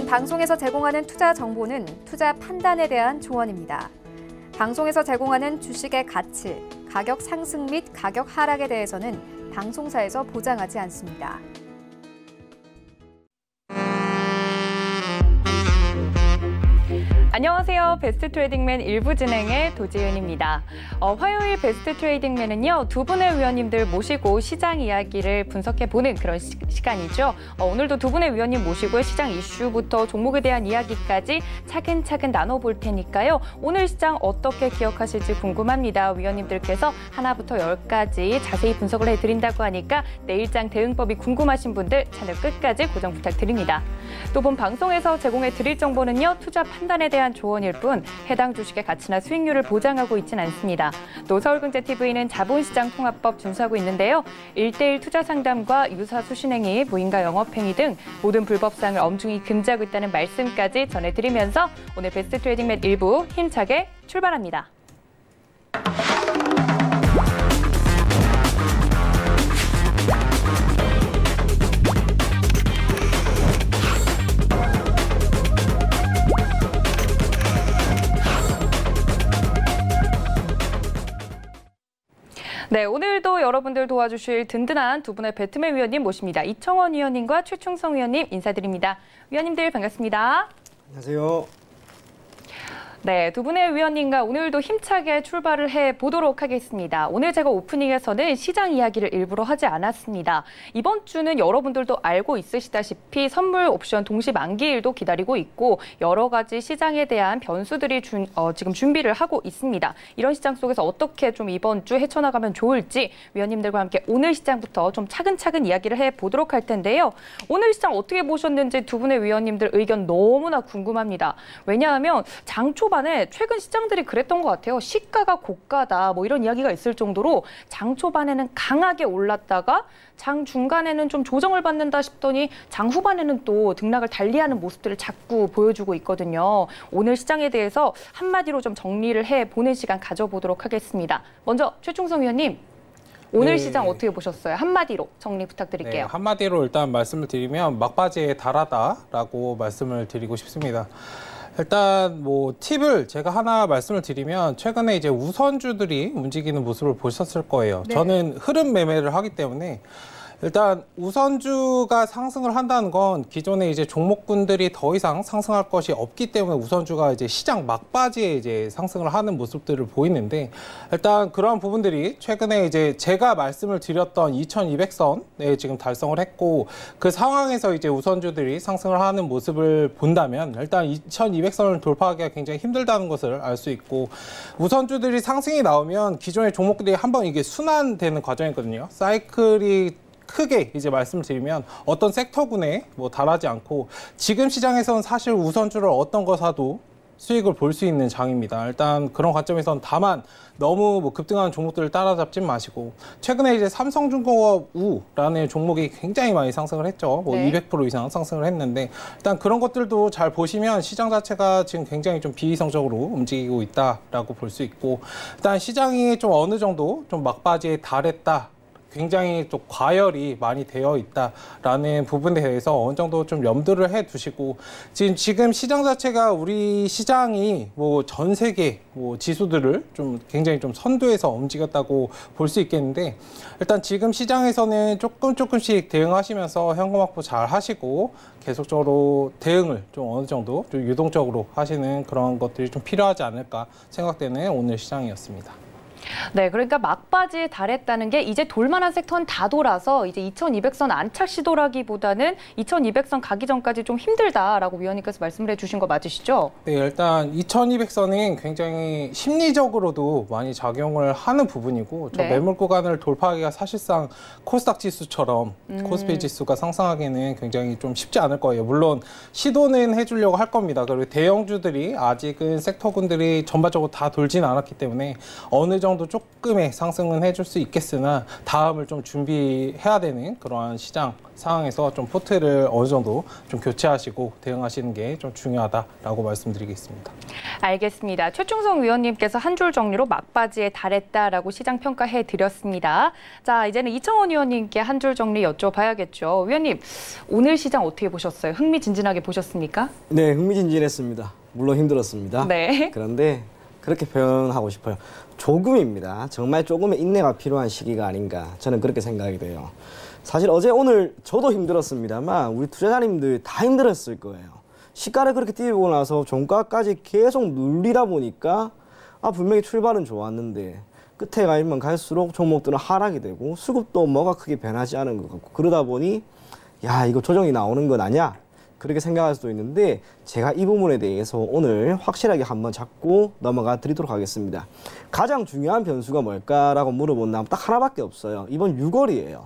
본 방송에서 제공하는 투자 정보는 투자 판단에 대한 조언입니다. 방송에서 제공하는 주식의 가치, 가격 상승 및 가격 하락에 대해서는 방송사에서 보장하지 않습니다. 안녕하세요. 베스트 트레이딩맨 1부 진행의 도지은입니다. 화요일 베스트 트레이딩맨은요, 두 분의 위원님들 모시고 시장 이야기를 분석해보는 그런 시간이죠. 오늘도 두 분의 위원님 모시고 시장 이슈부터 종목에 대한 이야기까지 차근차근 나눠볼 테니까요. 오늘 시장 어떻게 기억하실지 궁금합니다. 위원님들께서 하나부터 10까지 자세히 분석을 해드린다고 하니까 내일장 대응법이 궁금하신 분들 채널 끝까지 고정 부탁드립니다. 또 본 방송에서 제공해드릴 정보는요, 투자 판단에 대한 조언일 뿐 해당 주식의 가치나 수익률을 보장하고 있지는 않습니다. 또 서울경제TV는 자본시장 통합법 준수하고 있는데요. 1:1 투자 상담과 유사 수신행위, 무인가 영업행위 등 모든 불법사항을 엄중히 금지하고 있다는 말씀까지 전해드리면서 오늘 베스트 트레이딩맨 1부 힘차게 출발합니다. 네, 오늘도 여러분들 도와주실 든든한 두 분의 배트맨 위원님 모십니다. 이청원 위원님과 최충성 위원님 인사드립니다. 위원님들 반갑습니다. 안녕하세요. 네, 두 분의 위원님과 오늘도 힘차게 출발을 해보도록 하겠습니다. 오늘 제가 오프닝에서는 시장 이야기를 일부러 하지 않았습니다. 이번 주는 여러분들도 알고 있으시다시피 선물 옵션 동시 만기일도 기다리고 있고 여러 가지 시장에 대한 변수들이 지금 준비를 하고 있습니다. 이런 시장 속에서 어떻게 좀 이번 주 헤쳐나가면 좋을지 위원님들과 함께 오늘 시장부터 좀 차근차근 이야기를 해보도록 할 텐데요. 오늘 시장 어떻게 보셨는지 두 분의 위원님들 의견 너무나 궁금합니다. 왜냐하면 장 초반에 최근 시장들이 그랬던 것 같아요. 시가가 고가다 뭐 이런 이야기가 있을 정도로 장 초반에는 강하게 올랐다가 장 중간에는 좀 조정을 받는다 싶더니 장 후반에는 또 등락을 달리하는 모습들을 자꾸 보여주고 있거든요. 오늘 시장에 대해서 한마디로 좀 정리를 해보는 시간 가져보도록 하겠습니다. 먼저 최충성 위원님. 오늘 시장 어떻게 보셨어요? 한마디로 정리 부탁드릴게요. 네, 한마디로 일단 말씀을 드리면 막바지에 달하다라고 말씀을 드리고 싶습니다. 일단 뭐 팁을 제가 하나 말씀을 드리면 최근에 이제 우선주들이 움직이는 모습을 보셨을 거예요. 네. 저는 흐름 매매를 하기 때문에 일단 우선주가 상승을 한다는 건 기존에 이제 종목군들이 더 이상 상승할 것이 없기 때문에 우선주가 이제 시장 막바지에 이제 상승을 하는 모습들을 보이는데 일단 그러한 부분들이 최근에 이제 제가 말씀을 드렸던 2200선에 지금 달성을 했고 그 상황에서 이제 우선주들이 상승을 하는 모습을 본다면 일단 2200선을 돌파하기가 굉장히 힘들다는 것을 알 수 있고 우선주들이 상승이 나오면 기존의 종목들이 한번 이게 순환되는 과정이거든요. 사이클이 크게 이제 말씀을 드리면 어떤 섹터군에 뭐 달하지 않고 지금 시장에서는 사실 우선주를 어떤 거 사도 수익을 볼 수 있는 장입니다. 일단 그런 관점에서는 다만 너무 뭐 급등하는 종목들을 따라잡지 마시고 최근에 이제 삼성중공업 우라는 종목이 굉장히 많이 상승을 했죠. 뭐 네. 200% 이상 상승을 했는데 일단 그런 것들도 잘 보시면 시장 자체가 지금 굉장히 좀 비이성적으로 움직이고 있다라고 볼 수 있고 일단 시장이 좀 어느 정도 좀 막바지에 달했다. 굉장히 또 과열이 많이 되어 있다라는 부분에 대해서 어느 정도 좀 염두를 해 두시고 지금 시장 자체가 우리 시장이 뭐 전 세계 뭐 지수들을 좀 굉장히 좀 선두에서 움직였다고 볼 수 있겠는데 일단 지금 시장에서는 조금씩 대응하시면서 현금 확보 잘 하시고 계속적으로 대응을 좀 어느 정도 좀 유동적으로 하시는 그런 것들이 좀 필요하지 않을까 생각되는 오늘 시장이었습니다. 네, 그러니까 막바지에 달했다는 게 이제 돌만한 섹터는 다 돌아서 이제 2200선 안착 시도라기보다는 2200선 가기 전까지 좀 힘들다라고 위원님께서 말씀을 해주신 거 맞으시죠? 네, 일단 2200선은 굉장히 심리적으로도 많이 작용을 하는 부분이고 저 네. 매물 구간을 돌파하기가 사실상 코스닥 지수처럼 코스피 지수가 상승하기는 굉장히 좀 쉽지 않을 거예요. 물론 시도는 해주려고 할 겁니다. 그리고 대형주들이 아직은 섹터군들이 전반적으로 다 돌진 않았기 때문에 어느 정도 정도 조금의 상승은 해줄 수 있겠으나 다음을 좀 준비해야 되는 그러한 시장 상황에서 좀 포트를 어느 정도 좀 교체하시고 대응하시는 게 좀 중요하다라고 말씀드리겠습니다. 알겠습니다. 최충성 위원님께서 한 줄 정리로 막바지에 달했다라고 시장 평가해 드렸습니다. 자, 이제는 이청원 위원님께 한 줄 정리 여쭤봐야겠죠. 위원님, 오늘 시장 어떻게 보셨어요? 흥미진진하게 보셨습니까? 네, 흥미진진했습니다. 물론 힘들었습니다. 네. 그런데 그렇게 표현하고 싶어요. 조금입니다. 정말 조금의 인내가 필요한 시기가 아닌가 저는 그렇게 생각이 돼요. 사실 어제 오늘 저도 힘들었습니다만 우리 투자자님들 다 힘들었을 거예요. 시가를 그렇게 띄우고 나서 종가까지 계속 눌리다 보니까 분명히 출발은 좋았는데 끝에 가면 갈수록 종목들은 하락이 되고 수급도 뭐가 크게 변하지 않은 것 같고 그러다 보니 야 이거 조정이 나오는 건 아니야? 그렇게 생각할 수도 있는데 제가 이 부분에 대해서 오늘 확실하게 한번 잡고 넘어가 드리도록 하겠습니다. 가장 중요한 변수가 뭘까라고 물어본다면 딱 하나밖에 없어요. 이번 6월이에요.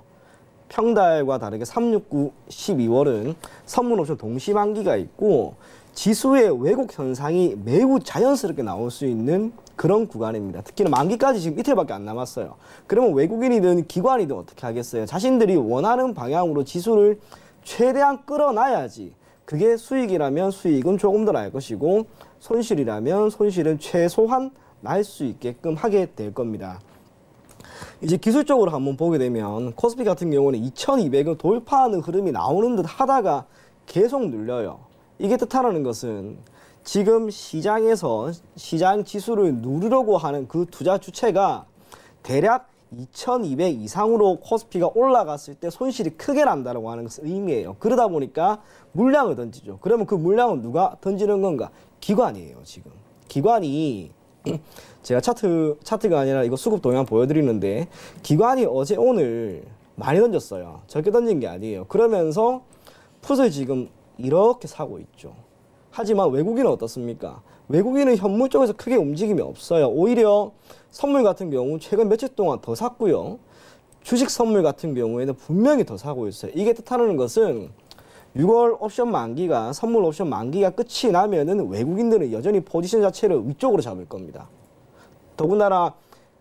평달과 다르게 369, 12월은 선물옵션 동시만기가 있고 지수의 왜곡 현상이 매우 자연스럽게 나올 수 있는 그런 구간입니다. 특히나 만기까지 지금 이틀밖에 안 남았어요. 그러면 외국인이든 기관이든 어떻게 하겠어요? 자신들이 원하는 방향으로 지수를 최대한 끌어놔야지 그게 수익이라면 수익은 조금 더 날 것이고 손실이라면 손실은 최소한 날 수 있게끔 하게 될 겁니다. 이제 기술적으로 한번 보게 되면 코스피 같은 경우는 2200을 돌파하는 흐름이 나오는 듯 하다가 계속 눌려요. 이게 뜻하는 것은 지금 시장에서 시장 지수를 누르려고 하는 그 투자 주체가 대략 2200 이상으로 코스피가 올라갔을 때 손실이 크게 난다고 하는 것을 의미해요. 그러다 보니까 물량을 던지죠. 그러면 그 물량은 누가 던지는 건가? 기관이에요, 지금. 기관이 제가 차트가 아니라 이거 수급 동향 보여드리는데 기관이 어제 오늘 많이 던졌어요. 적게 던진 게 아니에요. 그러면서 풋을 지금 이렇게 사고 있죠. 하지만 외국인은 어떻습니까? 외국인은 현물 쪽에서 크게 움직임이 없어요. 오히려 선물 같은 경우 최근 며칠 동안 더 샀고요. 주식 선물 같은 경우에는 분명히 더 사고 있어요. 이게 뜻하는 것은 6월 옵션 만기가 선물 옵션 만기가 끝이 나면은 외국인들은 여전히 포지션 자체를 위쪽으로 잡을 겁니다. 더군다나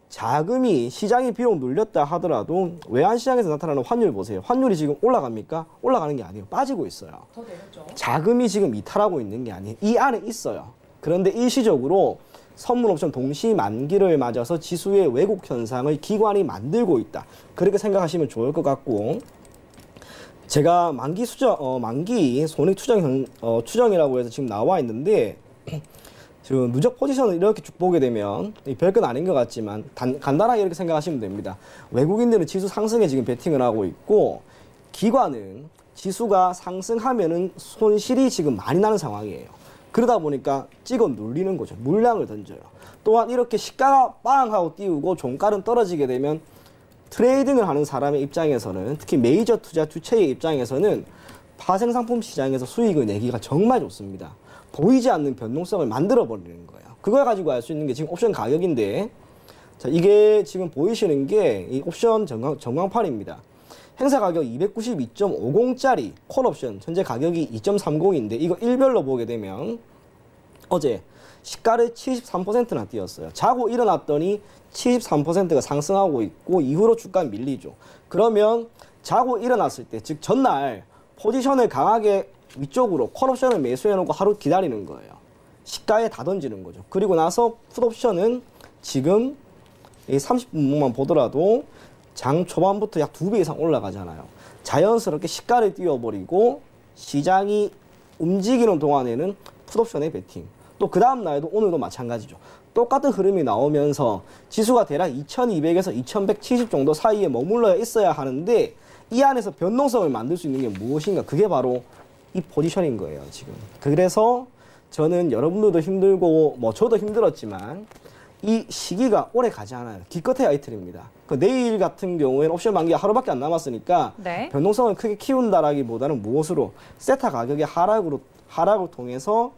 자금이 시장이 비록 눌렸다 하더라도 외환시장에서 나타나는 환율 보세요. 환율이 지금 올라갑니까? 올라가는 게 아니에요. 빠지고 있어요. 더 내렸죠. 자금이 지금 이탈하고 있는 게 아니에요. 이 안에 있어요. 그런데 일시적으로 선물 옵션 동시 만기를 맞아서 지수의 왜곡 현상을 기관이 만들고 있다. 그렇게 생각하시면 좋을 것 같고 제가 만기 손익 추정이라고 해서 지금 나와 있는데 지금 누적 포지션을 이렇게 쭉 보게 되면 별건 아닌 것 같지만 간단하게 이렇게 생각하시면 됩니다. 외국인들은 지수 상승에 지금 베팅을 하고 있고 기관은 지수가 상승하면은 손실이 지금 많이 나는 상황이에요. 그러다 보니까 찍어 눌리는 거죠. 물량을 던져요. 또한 이렇게 시가가 빵 하고 띄우고 종가는 떨어지게 되면 트레이딩을 하는 사람의 입장에서는 특히 메이저 투자 주체의 입장에서는 파생상품 시장에서 수익을 내기가 정말 좋습니다. 보이지 않는 변동성을 만들어버리는 거예요. 그걸 가지고 알 수 있는 게 지금 옵션 가격인데 자, 이게 지금 보이시는 게 이 옵션 전광판입니다. 행사 가격 292.50짜리 콜 옵션 현재 가격이 2.30인데 이거 일별로 보게 되면 어제 시가를 73%나 뛰었어요. 자고 일어났더니 73%가 상승하고 있고 이후로 주가 밀리죠. 그러면 자고 일어났을 때 즉 전날 포지션을 강하게 위쪽으로 콜옵션을 매수해놓고 하루 기다리는 거예요. 시가에 다 던지는 거죠. 그리고 나서 풋옵션은 지금 이 30분만 보더라도 장 초반부터 약 2배 이상 올라가잖아요. 자연스럽게 시가를 띄워버리고 시장이 움직이는 동안에는 풋옵션의 베팅. 또 그 다음 날에도 오늘도 마찬가지죠. 똑같은 흐름이 나오면서 지수가 대략 2200에서 2170 정도 사이에 머물러 있어야 하는데 이 안에서 변동성을 만들 수 있는 게 무엇인가? 그게 바로 이 포지션인 거예요, 지금. 그래서 저는 여러분들도 힘들고 저도 힘들었지만 이 시기가 오래 가지 않아요. 기껏해야 이틀입니다. 내일 같은 경우에는 옵션 만기가 하루밖에 안 남았으니까 네. 변동성을 크게 키운다라기보다는 무엇으로 세타 가격의 하락을 통해서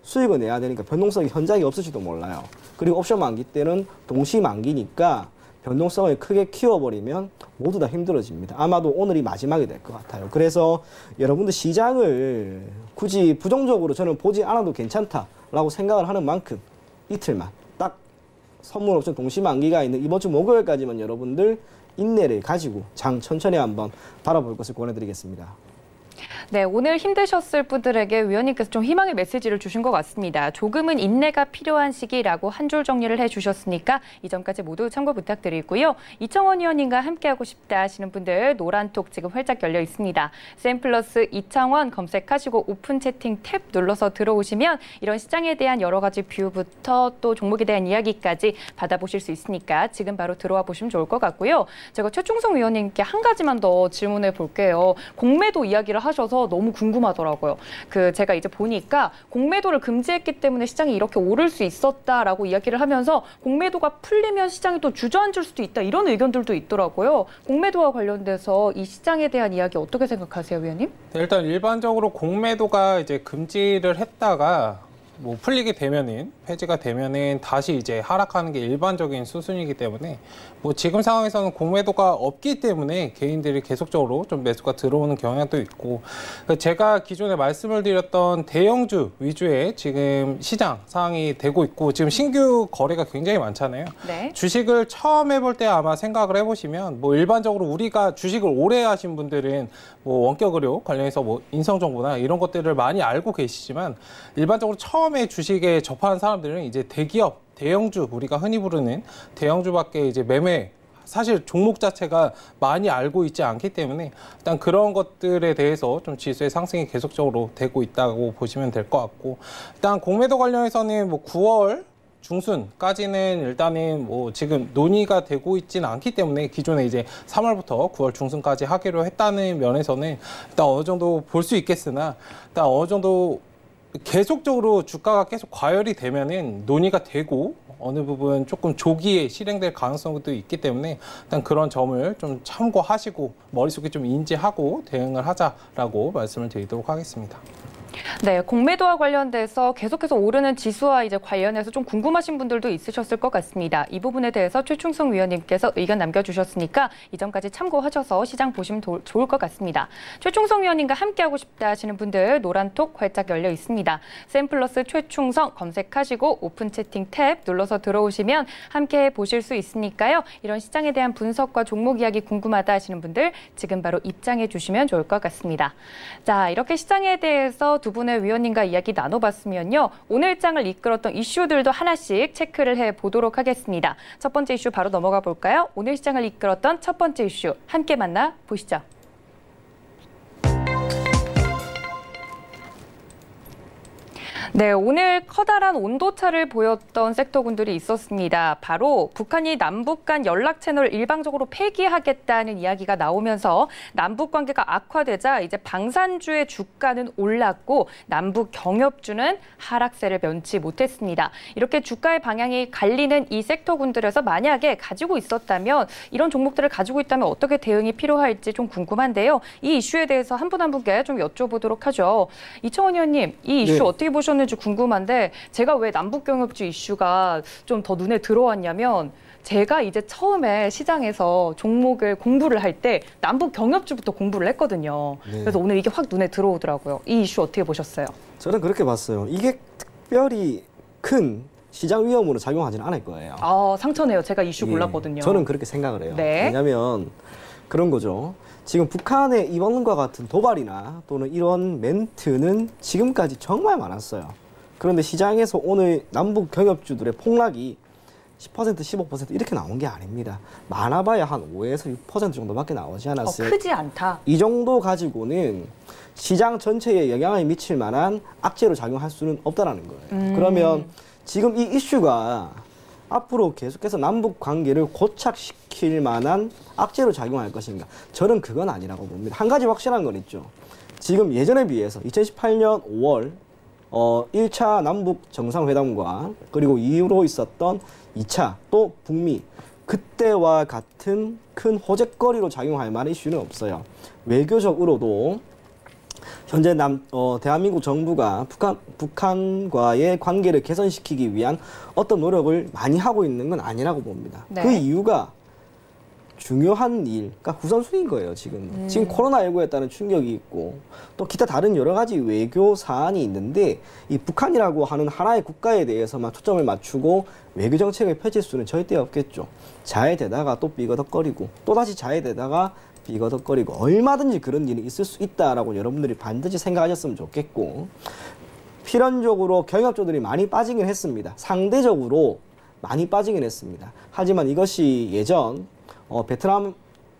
수익을 내야 되니까 변동성이 현저하게 없을지도 몰라요. 그리고 옵션 만기 때는 동시 만기니까 변동성을 크게 키워버리면 모두 다 힘들어집니다. 아마도 오늘이 마지막이 될 것 같아요. 그래서 여러분들 시장을 굳이 부정적으로 저는 보지 않아도 괜찮다라고 생각을 하는 만큼 이틀만 딱 선물 옵션 동시 만기가 있는 이번 주 목요일까지만 여러분들 인내를 가지고 장 천천히 한번 바라볼 것을 권해드리겠습니다. 네, 오늘 힘드셨을 분들에게 위원님께서 좀 희망의 메시지를 주신 것 같습니다. 조금은 인내가 필요한 시기라고 한 줄 정리를 해주셨으니까 이 점까지 모두 참고 부탁드리고요. 이청원 위원님과 함께하고 싶다 하시는 분들 노란톡 지금 활짝 열려 있습니다. 샘플러스 이청원 검색하시고 오픈 채팅 탭 눌러서 들어오시면 이런 시장에 대한 여러 가지 뷰부터 또 종목에 대한 이야기까지 받아보실 수 있으니까 지금 바로 들어와 보시면 좋을 것 같고요. 제가 최충성 위원님께 한 가지만 더 질문해 볼게요. 공매도 이야기를 하셔서 너무 궁금하더라고요. 제가 이제 보니까 공매도를 금지했기 때문에 시장이 이렇게 오를 수 있었다라고 이야기를 하면서 공매도가 풀리면 시장이 또 주저앉을 수도 있다 이런 의견들도 있더라고요. 공매도와 관련돼서 이 시장에 대한 이야기 어떻게 생각하세요, 위원님? 일단 일반적으로 공매도가 이제 금지를 했다가 뭐 풀리게 되면은 폐지가 되면은 다시 이제 하락하는 게 일반적인 수순이기 때문에 뭐 지금 상황에서는 공매도가 없기 때문에 개인들이 계속적으로 좀 매수가 들어오는 경향도 있고 제가 기존에 말씀을 드렸던 대형주 위주의 지금 시장 상황이 되고 있고 지금 신규 거래가 굉장히 많잖아요. 네. 주식을 처음 해볼 때 아마 생각을 해보시면 뭐 일반적으로 우리가 주식을 오래 하신 분들은 뭐 원격 의료 관련해서 뭐 인성 정보나 이런 것들을 많이 알고 계시지만 일반적으로 처음에 주식에 접하는 사람들은 이제 대기업, 대형주 우리가 흔히 부르는 대형주밖에 이제 매매 사실 종목 자체가 많이 알고 있지 않기 때문에 일단 그런 것들에 대해서 좀 지수의 상승이 계속적으로 되고 있다고 보시면 될 것 같고 일단 공매도 관련해서는 뭐 9월 중순까지는 일단은 뭐 지금 논의가 되고 있지는 않기 때문에 기존에 이제 3월부터 9월 중순까지 하기로 했다는 면에서는 일단 어느 정도 볼 수 있겠으나 일단 어느 정도 계속적으로 주가가 계속 과열이 되면은 논의가 되고 어느 부분 조금 조기에 실행될 가능성도 있기 때문에 일단 그런 점을 좀 참고하시고 머릿속에 좀 인지하고 대응을 하자라고 말씀을 드리도록 하겠습니다. 네, 공매도와 관련돼서 계속해서 오르는 지수와 이제 관련해서 좀 궁금하신 분들도 있으셨을 것 같습니다. 이 부분에 대해서 최충성 위원님께서 의견 남겨주셨으니까 이 점까지 참고하셔서 시장 보시면 좋을 것 같습니다. 최충성 위원님과 함께하고 싶다 하시는 분들 노란톡 활짝 열려 있습니다. 샘플러스 최충성 검색하시고 오픈 채팅 탭 눌러서 들어오시면 함께 보실 수 있으니까요. 이런 시장에 대한 분석과 종목 이야기 궁금하다 하시는 분들 지금 바로 입장해 주시면 좋을 것 같습니다. 자, 이렇게 시장에 대해서 두 분의 위원님과 이야기 나눠봤으면요. 오늘 장을 이끌었던 이슈들도 하나씩 체크를 해보도록 하겠습니다. 첫 번째 이슈 바로 넘어가 볼까요? 오늘 시장을 이끌었던 첫 번째 이슈 함께 만나보시죠. 네, 오늘 커다란 온도차를 보였던 섹터군들이 있었습니다. 바로 북한이 남북 간 연락 채널을 일방적으로 폐기하겠다는 이야기가 나오면서 남북 관계가 악화되자 이제 방산주의 주가는 올랐고 남북 경협주는 하락세를 면치 못했습니다. 이렇게 주가의 방향이 갈리는 이 섹터군들에서 만약에 가지고 있었다면 이런 종목들을 가지고 있다면 어떻게 대응이 필요할지 좀 궁금한데요. 이 이슈에 대해서 한 분 한 분께 좀 여쭤보도록 하죠. 이청원 의원님, 이 이슈 어떻게 보셨는지 궁금한데 제가 왜 남북경협주 이슈가 좀 더 눈에 들어왔냐면 제가 이제 처음에 시장에서 종목을 공부를 할 때 남북경협주부터 공부를 했거든요. 네. 그래서 오늘 이게 확 눈에 들어오더라고요. 이 이슈 어떻게 보셨어요? 저는 그렇게 봤어요. 이게 특별히 큰 시장 위험으로 작용하지는 않을 거예요. 아, 상처네요. 제가 이슈 골랐거든요. 저는 그렇게 생각을 해요. 네. 왜냐하면 그런 거죠. 지금 북한의 이번과 같은 도발이나 또는 이런 멘트는 지금까지 정말 많았어요. 그런데 시장에서 오늘 남북 경협주들의 폭락이 10%, 15% 이렇게 나온 게 아닙니다. 많아봐야 한 5에서 6% 정도밖에 나오지 않았어요. 크지 않다. 이 정도 가지고는 시장 전체에 영향을 미칠 만한 악재로 작용할 수는 없다라는 거예요. 그러면 지금 이 이슈가 앞으로 계속해서 남북 관계를 고착시킬 만한 악재로 작용할 것인가? 저는 그건 아니라고 봅니다. 한 가지 확실한 건 있죠. 지금 예전에 비해서 2018년 5월 1차 남북 정상회담과 그리고 이후로 있었던 2차 또 북미 그때와 같은 큰 호재거리로 작용할 만한 이슈는 없어요. 외교적으로도 현재 대한민국 정부가 북한과의 관계를 개선시키기 위한 어떤 노력을 많이 하고 있는 건 아니라고 봅니다. 네. 그 이유가 중요한 일, 그러니까 우선순위인 거예요, 지금. 지금 코로나19에 따른 충격이 있고 또 기타 다른 여러 가지 외교 사안이 있는데 이 북한이라고 하는 하나의 국가에 대해서만 초점을 맞추고 외교 정책을 펼칠 수는 절대 없겠죠. 자해되다가 또 삐거덕거리고 또 다시 자해되다가 삐거덕거리고 얼마든지 그런 일이 있을 수 있다라고 여러분들이 반드시 생각하셨으면 좋겠고 필연적으로 경협조들이 많이 빠지긴 했습니다. 상대적으로 많이 빠지긴 했습니다. 하지만 이것이 예전 베트남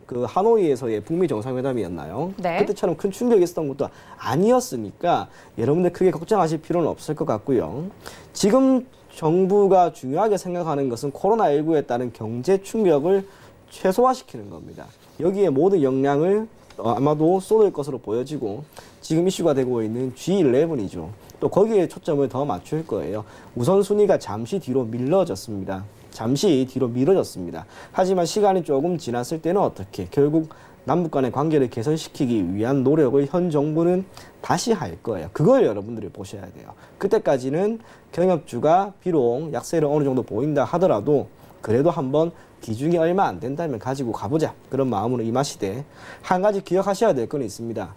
그 하노이에서의 북미 정상회담이었나요? 네. 그때처럼 큰 충격이 있었던 것도 아니었으니까 여러분들 크게 걱정하실 필요는 없을 것 같고요. 지금 정부가 중요하게 생각하는 것은 코로나19에 따른 경제 충격을 최소화시키는 겁니다. 여기에 모든 역량을 아마도 쏟을 것으로 보여지고 지금 이슈가 되고 있는 G11이죠. 또 거기에 초점을 더 맞출 거예요. 우선순위가 잠시 뒤로 밀려졌습니다. 잠시 뒤로 미뤄졌습니다. 하지만 시간이 조금 지났을 때는 어떻게? 결국 남북 간의 관계를 개선시키기 위한 노력을 현 정부는 다시 할 거예요. 그걸 여러분들이 보셔야 돼요. 그때까지는 경협주가 비록 약세를 어느 정도 보인다 하더라도 그래도 한번 기중이 얼마 안 된다면 가지고 가보자. 그런 마음으로 임하시되 한 가지 기억하셔야 될 건 있습니다.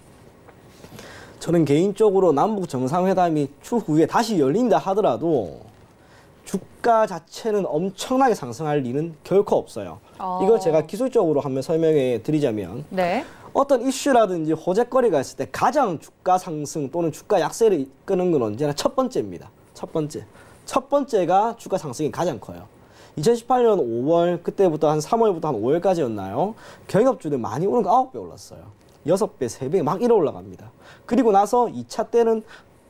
저는 개인적으로 남북 정상회담이 추후에 다시 열린다 하더라도 주가 자체는 엄청나게 상승할 리는 결코 없어요. 이걸 제가 기술적으로 한번 설명해 드리자면 네. 어떤 이슈라든지 호재거리가 있을 때 가장 주가 상승 또는 주가 약세를 이끄는 건 언제나 첫 번째입니다. 첫 번째. 첫 번째가 주가 상승이 가장 커요. 2018년 5월 그때부터 한 3월부터 한 5월까지였나요? 경협주들 많이 오른 거 9배 올랐어요. 6배, 3배 막 이래 올라갑니다. 그리고 나서 2차 때는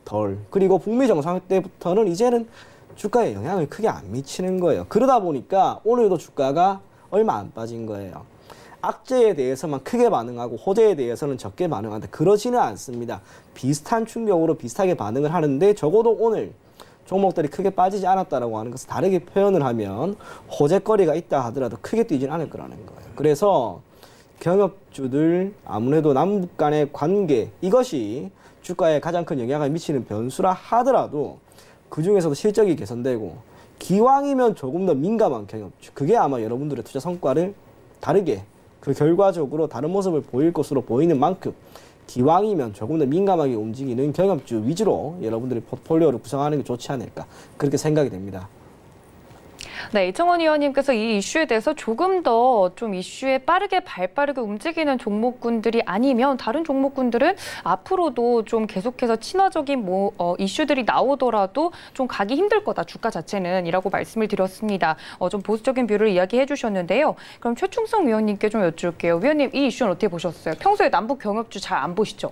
덜. 그리고 북미 정상 때부터는 이제는 주가에 영향을 크게 안 미치는 거예요. 그러다 보니까 오늘도 주가가 얼마 안 빠진 거예요. 악재에 대해서만 크게 반응하고 호재에 대해서는 적게 반응하는데 그러지는 않습니다. 비슷한 충격으로 비슷하게 반응을 하는데 적어도 오늘 종목들이 크게 빠지지 않았다라고 하는 것을 다르게 표현을 하면 호재거리가 있다 하더라도 크게 뛰지는 않을 거라는 거예요. 그래서 경협주들 아무래도 남북 간의 관계 이것이 주가에 가장 큰 영향을 미치는 변수라 하더라도 그중에서도 실적이 개선되고 기왕이면 조금 더 민감한 경협주 그게 아마 여러분들의 투자 성과를 다르게 그 결과적으로 다른 모습을 보일 것으로 보이는 만큼 기왕이면 조금 더 민감하게 움직이는 경협주 위주로 여러분들이 포트폴리오를 구성하는 게 좋지 않을까 그렇게 생각이 됩니다. 네, 이청원 의원님께서 이 이슈에 대해서 조금 더 좀 이슈에 발빠르게 움직이는 종목군들이 아니면 다른 종목군들은 앞으로도 좀 계속해서 친화적인 이슈들이 나오더라도 좀 가기 힘들 거다, 주가 자체는 이라고 말씀을 드렸습니다. 좀 보수적인 뷰를 이야기해 주셨는데요. 그럼 최충성 위원님께 좀 여쭐게요. 위원님, 이 이슈는 어떻게 보셨어요? 평소에 남북 경협주 잘 안 보시죠?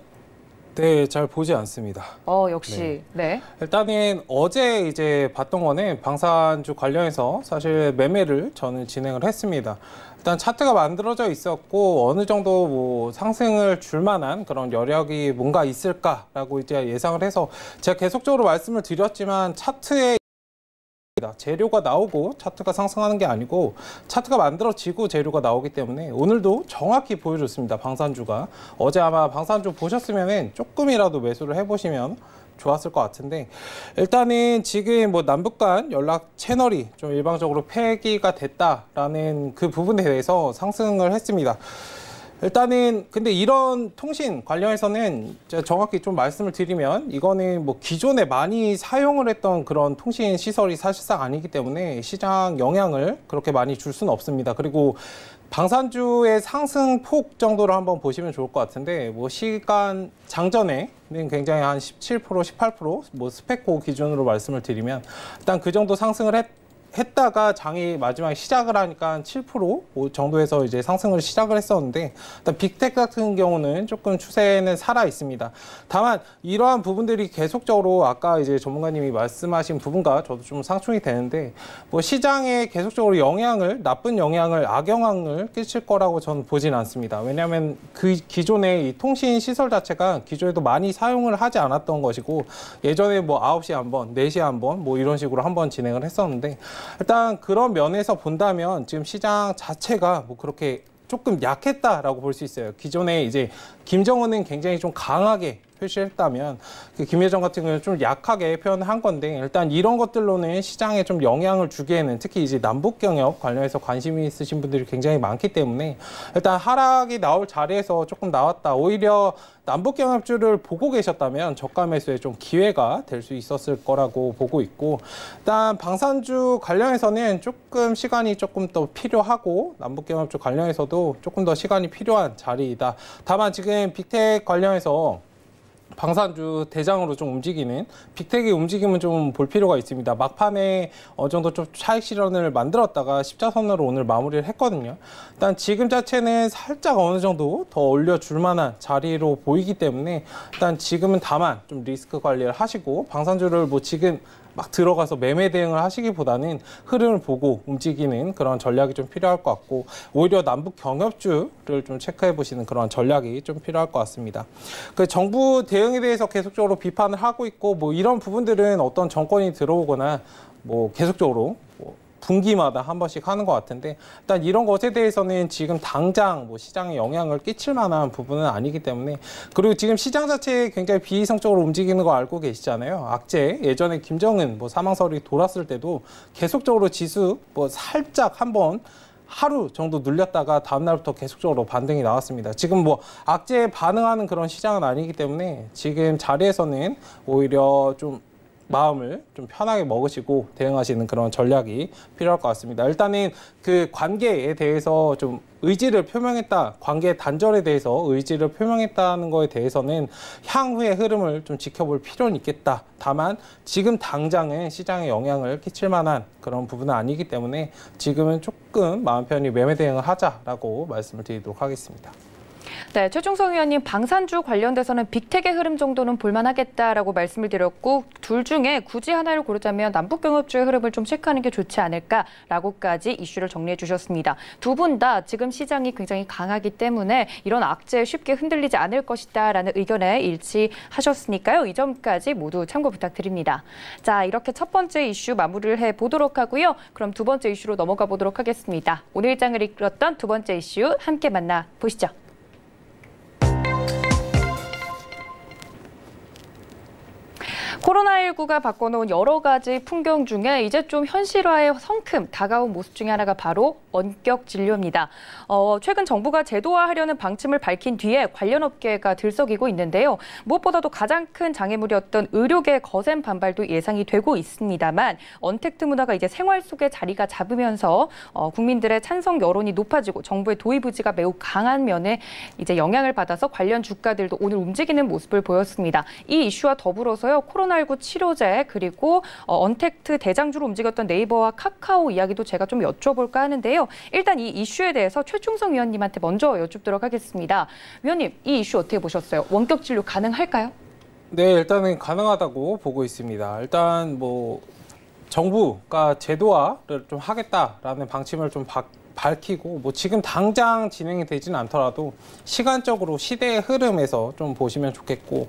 네, 잘 보지 않습니다. 역시. 네. 일단은 어제 이제 봤던 거는 방산주 관련해서 사실 매매를 저는 진행을 했습니다. 일단 차트가 만들어져 있었고 어느 정도 뭐 상승을 줄 만한 그런 여력이 뭔가 있을까라고 이제 예상을 해서 제가 계속적으로 말씀을 드렸지만 차트에 재료가 나오고 차트가 상승하는 게 아니고 차트가 만들어지고 재료가 나오기 때문에 오늘도 정확히 보여줬습니다. 방산주가. 어제 아마 방산주 보셨으면 조금이라도 매수를 해보시면 좋았을 것 같은데 일단은 지금 뭐 남북 간 연락 채널이 좀 일방적으로 폐기가 됐다라는 그 부분에 대해서 상승을 했습니다. 일단은 근데 이런 통신 관련해서는 제가 정확히 좀 말씀을 드리면 이거는 뭐 기존에 많이 사용을 했던 그런 통신 시설이 사실상 아니기 때문에 시장 영향을 그렇게 많이 줄 수는 없습니다. 그리고 방산주의 상승폭 정도를 한번 보시면 좋을 것 같은데 뭐 시간 장전에는 굉장히 한 17%, 18% 뭐 스펙코 기준으로 말씀을 드리면 일단 그 정도 상승을 했다가 장이 마지막에 시작을 하니까 7% 정도에서 이제 상승을 시작을 했었는데 일단 빅텍 같은 경우는 조금 추세는 살아 있습니다. 다만 이러한 부분들이 계속적으로 아까 이제 전문가님이 말씀하신 부분과 저도 좀 상충이 되는데 뭐 시장에 계속적으로 나쁜 영향을 악영향을 끼칠 거라고 저는 보진 않습니다. 왜냐하면 그 기존의 이 통신 시설 자체가 기존에도 많이 사용을 하지 않았던 것이고 예전에 뭐 9시에 한 번, 4시에 한 번 뭐 이런 식으로 한번 진행을 했었는데 일단 그런 면에서 본다면 지금 시장 자체가 뭐 그렇게 조금 약했다라고 볼 수 있어요. 기존에 이제 김정은은 굉장히 좀 강하게 표시했다면 그 김여정 같은 경우는 좀 약하게 표현한 건데 일단 이런 것들로는 시장에 좀 영향을 주기에는 특히 이제 남북 경협 관련해서 관심이 있으신 분들이 굉장히 많기 때문에 일단 하락이 나올 자리에서 조금 나왔다. 오히려 남북 경협주를 보고 계셨다면 저가 매수에 좀 기회가 될 수 있었을 거라고 보고 있고 일단 방산주 관련해서는 조금 시간이 조금 더 필요하고 남북 경협주 관련해서도 조금 더 시간이 필요한 자리이다. 다만 지금 빅텍 관련해서 방산주 대장으로 좀 움직이는 빅텍의 움직임은 좀 볼 필요가 있습니다. 막판에 어느 정도 좀 차익 실현을 만들었다가 십자선으로 오늘 마무리를 했거든요. 일단 지금 자체는 살짝 어느 정도 더 올려줄 만한 자리로 보이기 때문에 일단 지금은 다만 좀 리스크 관리를 하시고 방산주를 뭐 지금 막 들어가서 매매 대응을 하시기보다는 흐름을 보고 움직이는 그런 전략이 좀 필요할 것 같고 오히려 남북 경협주를 좀 체크해 보시는 그런 전략이 좀 필요할 것 같습니다. 그 정부 대응에 대해서 계속적으로 비판을 하고 있고 뭐 이런 부분들은 어떤 정권이 들어오거나 뭐 계속적으로 분기마다 한 번씩 하는 것 같은데 일단 이런 것에 대해서는 지금 당장 뭐 시장에 영향을 끼칠 만한 부분은 아니기 때문에 그리고 지금 시장 자체에 굉장히 비이성적으로 움직이는 거 알고 계시잖아요. 악재 예전에 김정은 뭐 사망설이 돌았을 때도 계속적으로 지수 뭐 살짝 한번 하루 정도 눌렸다가 다음 날부터 계속적으로 반등이 나왔습니다. 지금 뭐 악재에 반응하는 그런 시장은 아니기 때문에 지금 자리에서는 오히려 좀 마음을 좀 편하게 먹으시고 대응하시는 그런 전략이 필요할 것 같습니다. 일단은 그 관계에 대해서 좀 의지를 표명했다, 관계 단절에 대해서 의지를 표명했다는 거에 대해서는 향후의 흐름을 좀 지켜볼 필요는 있겠다. 다만 지금 당장은 시장에 영향을 끼칠 만한 그런 부분은 아니기 때문에 지금은 조금 마음 편히 매매 대응을 하자라고 말씀을 드리도록 하겠습니다. 네, 최충성 의원님 방산주 관련돼서는 빅텍의 흐름 정도는 볼만하겠다라고 말씀을 드렸고 둘 중에 굳이 하나를 고르자면 남북경협주의 흐름을 좀 체크하는 게 좋지 않을까라고까지 이슈를 정리해 주셨습니다. 두 분 다 지금 시장이 굉장히 강하기 때문에 이런 악재에 쉽게 흔들리지 않을 것이다라는 의견에 일치하셨으니까요. 이 점까지 모두 참고 부탁드립니다. 자, 이렇게 첫 번째 이슈 마무리를 해보도록 하고요. 그럼 두 번째 이슈로 넘어가 보도록 하겠습니다. 오늘 일장을 이끌었던 두 번째 이슈 함께 만나보시죠. 코로나19가 바꿔놓은 여러 가지 풍경 중에 이제 좀 현실화에 성큼 다가온 모습 중에 하나가 바로 원격 진료입니다. 최근 정부가 제도화하려는 방침을 밝힌 뒤에 관련 업계가 들썩이고 있는데요. 무엇보다도 가장 큰 장애물이었던 의료계의 거센 반발도 예상이 되고 있습니다만 언택트 문화가 이제 생활 속에 자리가 잡으면서 국민들의 찬성 여론이 높아지고 정부의 도입 의지가 매우 강한 면에 이제 영향을 받아서 관련 주가들도 오늘 움직이는 모습을 보였습니다. 이 이슈와 더불어서요. 코로나19 치료제 그리고 언택트 대장주로 움직였던 네이버와 카카오 이야기도 제가 좀 여쭤볼까 하는데요. 일단 이 이슈에 대해서 최충성 위원님한테 먼저 여쭙도록 하겠습니다. 위원님, 이 이슈 어떻게 보셨어요? 원격 진료 가능할까요? 네, 일단은 가능하다고 보고 있습니다. 일단 뭐 정부가 제도화를 좀 하겠다라는 방침을 좀 밝히고 뭐 지금 당장 진행이 되지는 않더라도 시간적으로 시대의 흐름에서 좀 보시면 좋겠고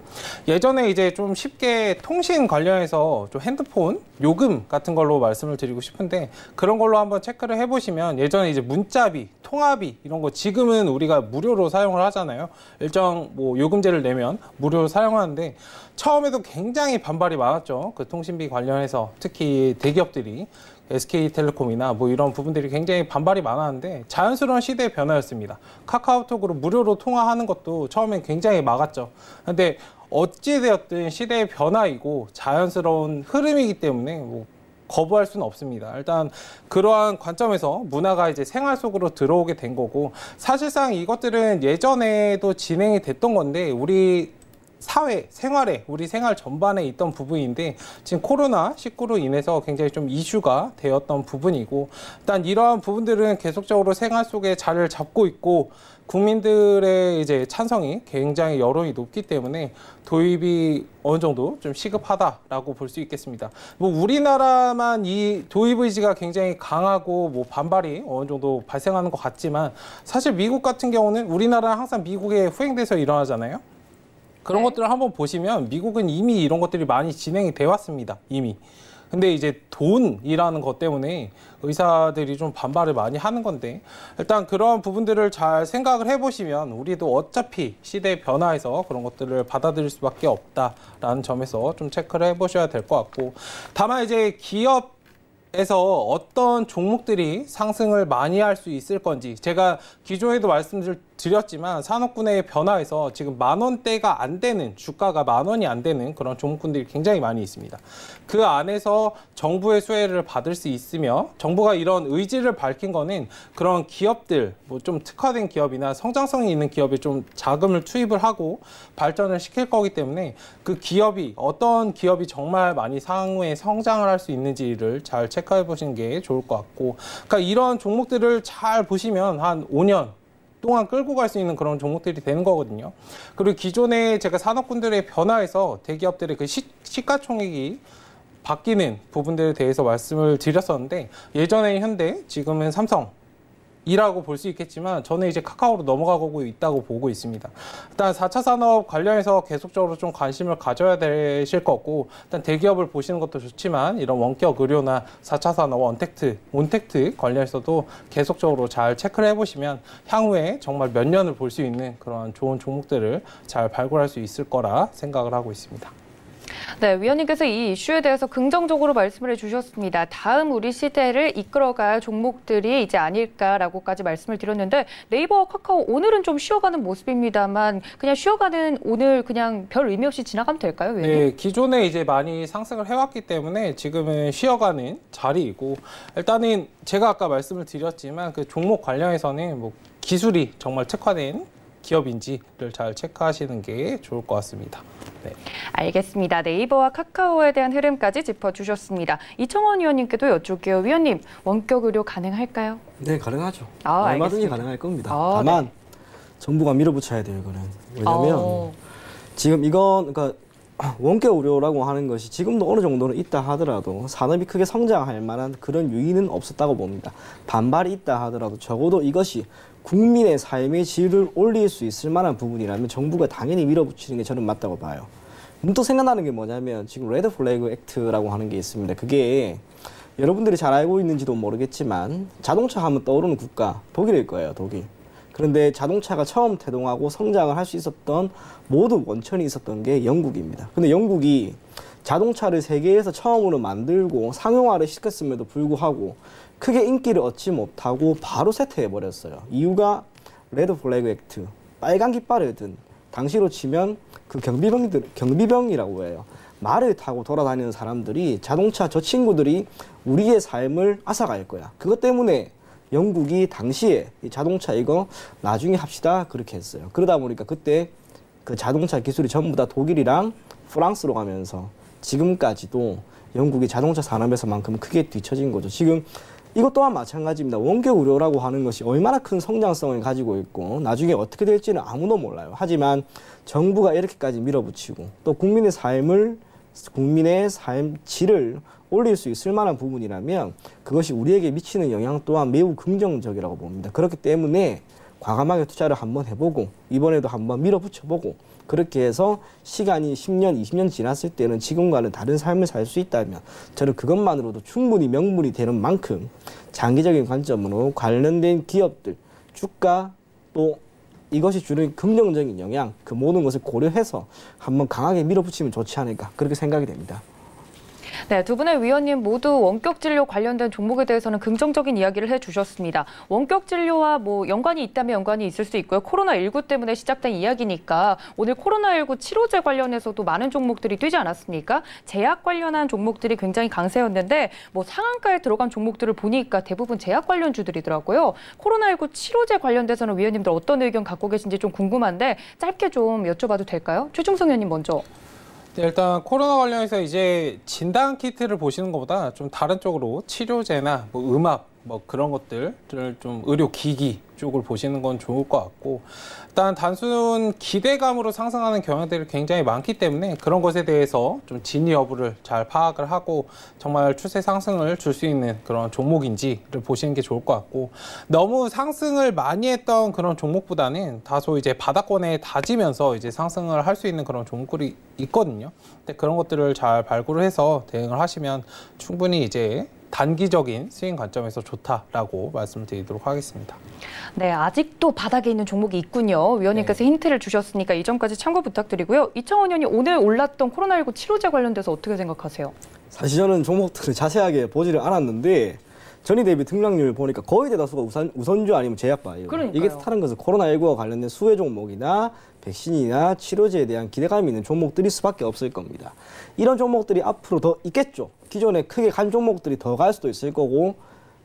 예전에 이제 좀 쉽게 통신 관련해서 좀 핸드폰 요금 같은 걸로 말씀을 드리고 싶은데 그런 걸로 한번 체크를 해보시면 예전에 이제 문자비, 통화비 이런 거 지금은 우리가 무료로 사용을 하잖아요. 일정 뭐 요금제를 내면 무료로 사용하는데 처음에도 굉장히 반발이 많았죠. 그 통신비 관련해서 특히 대기업들이 SK텔레콤이나 뭐 이런 부분들이 굉장히 반발이 많았는데 자연스러운 시대의 변화였습니다. 카카오톡으로 무료로 통화하는 것도 처음엔 굉장히 막았죠. 근데 어찌되었든 시대의 변화이고 자연스러운 흐름이기 때문에 뭐 거부할 수는 없습니다. 일단 그러한 관점에서 문화가 이제 생활 속으로 들어오게 된 거고 사실상 이것들은 예전에도 진행이 됐던 건데 우리 사회, 생활에, 우리 생활 전반에 있던 부분인데 지금 코로나19로 인해서 굉장히 좀 이슈가 되었던 부분이고 일단 이러한 부분들은 계속적으로 생활 속에 자리를 잡고 있고 국민들의 이제 찬성이 굉장히 여론이 높기 때문에 도입이 어느 정도 좀 시급하다라고 볼 수 있겠습니다. 뭐 우리나라만 이 도입 의지가 굉장히 강하고 뭐 반발이 어느 정도 발생하는 것 같지만 사실 미국 같은 경우는 우리나라는 항상 미국에 후행돼서 일어나잖아요. 그런 것들을 한번 보시면 미국은 이미 이런 것들이 많이 진행이 돼 왔습니다. 이미. 근데 이제 돈이라는 것 때문에 의사들이 좀 반발을 많이 하는 건데 일단 그런 부분들을 잘 생각을 해보시면 우리도 어차피 시대의 변화에서 그런 것들을 받아들일 수밖에 없다라는 점에서 좀 체크를 해보셔야 될 것 같고 다만 이제 기업에서 어떤 종목들이 상승을 많이 할 수 있을 건지 제가 기존에도 말씀드렸지만 산업군의 변화에서 지금 10,000원대가 안 되는 주가가 10,000원이 안 되는 그런 종목군들이 굉장히 많이 있습니다. 그 안에서 정부의 수혜를 받을 수 있으며 정부가 이런 의지를 밝힌 거는 그런 기업들 뭐 좀 특화된 기업이나 성장성이 있는 기업에 좀 자금을 투입을 하고 발전을 시킬 거기 때문에 그 기업이 어떤 기업이 정말 많이 향후에 성장을 할 수 있는지를 잘 체크해 보시는 게 좋을 것 같고 그러니까 이런 종목들을 잘 보시면 한 5년 동안 끌고 갈 수 있는 그런 종목들이 되는 거거든요. 그리고 기존에 제가 산업군들의 변화에서 대기업들의 그 시가총액이 바뀌는 부분들에 대해서 말씀을 드렸었는데 예전에 현대, 지금은 삼성이라고 볼 수 있겠지만 저는 이제 카카오로 넘어가고 있다고 보고 있습니다. 일단 4차 산업 관련해서 계속적으로 좀 관심을 가져야 되실 거고 일단 대기업을 보시는 것도 좋지만 이런 원격 의료나 4차 산업 온택트 관련해서도 계속적으로 잘 체크를 해보시면 향후에 정말 몇 년을 볼 수 있는 그런 좋은 종목들을 잘 발굴할 수 있을 거라 생각을 하고 있습니다. 네, 위원님께서 이 이슈에 대해서 긍정적으로 말씀을 해주셨습니다. 다음 우리 시대를 이끌어갈 종목들이 이제 아닐까라고까지 말씀을 드렸는데 네이버와 카카오 오늘은 좀 쉬어가는 모습입니다만 그냥 쉬어가는 오늘 그냥 별 의미 없이 지나가면 될까요, 위원님? 네, 기존에 이제 많이 상승을 해왔기 때문에 지금은 쉬어가는 자리이고 일단은 제가 아까 말씀을 드렸지만 그 종목 관련해서는 뭐 기술이 정말 특화된 기업인지를 잘 체크하시는 게 좋을 것 같습니다. 네. 알겠습니다. 네이버와 카카오에 대한 흐름까지 짚어주셨습니다. 이청원 위원님께도 여쭐게요. 위원님, 원격 의료 가능할까요? 네, 가능하죠. 아, 얼마든지 알겠습니다. 가능할 겁니다. 아, 다만 네. 정부가 밀어붙여야 돼요, 이거는. 왜냐하면 지금 이건 그러니까 원격 의료라고 하는 것이 지금도 어느 정도는 있다 하더라도 산업이 크게 성장할 만한 그런 요인은 없었다고 봅니다. 반발이 있다 하더라도 적어도 이것이 국민의 삶의 질을 올릴 수 있을 만한 부분이라면 정부가 당연히 밀어붙이는 게 저는 맞다고 봐요. 문득 생각나는 게 뭐냐면 지금 레드 플래그 액트라고 하는 게 있습니다. 그게 여러분들이 잘 알고 있는지도 모르겠지만 자동차 하면 떠오르는 국가 독일일 거예요, 독일. 그런데 자동차가 처음 태동하고 성장을 할 수 있었던 모든 원천이 있었던 게 영국입니다. 근데 영국이 자동차를 세계에서 처음으로 만들고 상용화를 시켰음에도 불구하고 크게 인기를 얻지 못하고 바로 쇠퇴해버렸어요. 이유가 레드 플래그 액트, 빨간 깃발을 든 당시로 치면 그 경비병이라고 해요. 말을 타고 돌아다니는 사람들이 자동차 저 친구들이 우리의 삶을 앗아갈 거야. 그것 때문에 영국이 당시에 이 자동차 이거 나중에 합시다 그렇게 했어요. 그러다 보니까 그때 그 자동차 기술이 전부 다 독일이랑 프랑스로 가면서 지금까지도 영국이 자동차 산업에서만큼 크게 뒤처진 거죠. 지금 이것 또한 마찬가지입니다. 원격 의료라고 하는 것이 얼마나 큰 성장성을 가지고 있고 나중에 어떻게 될지는 아무도 몰라요. 하지만 정부가 이렇게까지 밀어붙이고 또 국민의 삶 질을 올릴 수 있을 만한 부분이라면 그것이 우리에게 미치는 영향 또한 매우 긍정적이라고 봅니다. 그렇기 때문에 과감하게 투자를 한번 해보고 이번에도 한번 밀어붙여보고 그렇게 해서 시간이 10년, 20년 지났을 때는 지금과는 다른 삶을 살 수 있다면 저는 그것만으로도 충분히 명분이 되는 만큼 장기적인 관점으로 관련된 기업들, 주가 또 이것이 주는 긍정적인 영향 그 모든 것을 고려해서 한번 강하게 밀어붙이면 좋지 않을까 그렇게 생각이 됩니다. 네, 두 분의 위원님 모두 원격 진료 관련된 종목에 대해서는 긍정적인 이야기를 해주셨습니다. 원격 진료와 뭐 연관이 있다면 연관이 있을 수 있고요. 코로나19 때문에 시작된 이야기니까 오늘 코로나19 치료제 관련해서도 많은 종목들이 뛰지 않았습니까? 제약 관련한 종목들이 굉장히 강세였는데 뭐 상한가에 들어간 종목들을 보니까 대부분 제약 관련주들이더라고요. 코로나19 치료제 관련돼서는 위원님들 어떤 의견 갖고 계신지 좀 궁금한데 짧게 좀 여쭤봐도 될까요? 최중성 의원님 먼저. 네, 일단 코로나 관련해서 이제 진단 키트를 보시는 것보다 좀 다른 쪽으로 치료제나 뭐 음압 뭐 그런 것들을 좀 의료기기 쪽을 보시는 건 좋을 것 같고, 일단 단순 기대감으로 상승하는 경향들이 굉장히 많기 때문에 그런 것에 대해서 좀 진위 여부를 잘 파악을 하고 정말 추세 상승을 줄 수 있는 그런 종목인지를 보시는 게 좋을 것 같고, 너무 상승을 많이 했던 그런 종목보다는 다소 이제 바닥권에 다지면서 이제 상승을 할 수 있는 그런 종목들이 있거든요. 근데 그런 것들을 잘 발굴을 해서 대응을 하시면 충분히 이제 단기적인 스윙 관점에서 좋다라고 말씀을 드리도록 하겠습니다. 네, 아직도 바닥에 있는 종목이 있군요. 위원님께서 힌트를 주셨으니까 이 점까지 참고 부탁드리고요. 이청원 의원님, 오늘 올랐던 코로나19 치료제 관련돼서 어떻게 생각하세요? 사실 저는 종목들을 자세하게 보지를 않았는데 전이 대비 등락률 보니까 거의 대다수가 우선주 아니면 제약바예요. 그러니까요. 이게 뜻하는 것은 코로나19와 관련된 수혜 종목이나 백신이나 치료제에 대한 기대감이 있는 종목들일 수밖에 없을 겁니다. 이런 종목들이 앞으로 더 있겠죠. 기존에 크게 간 종목들이 더 갈 수도 있을 거고,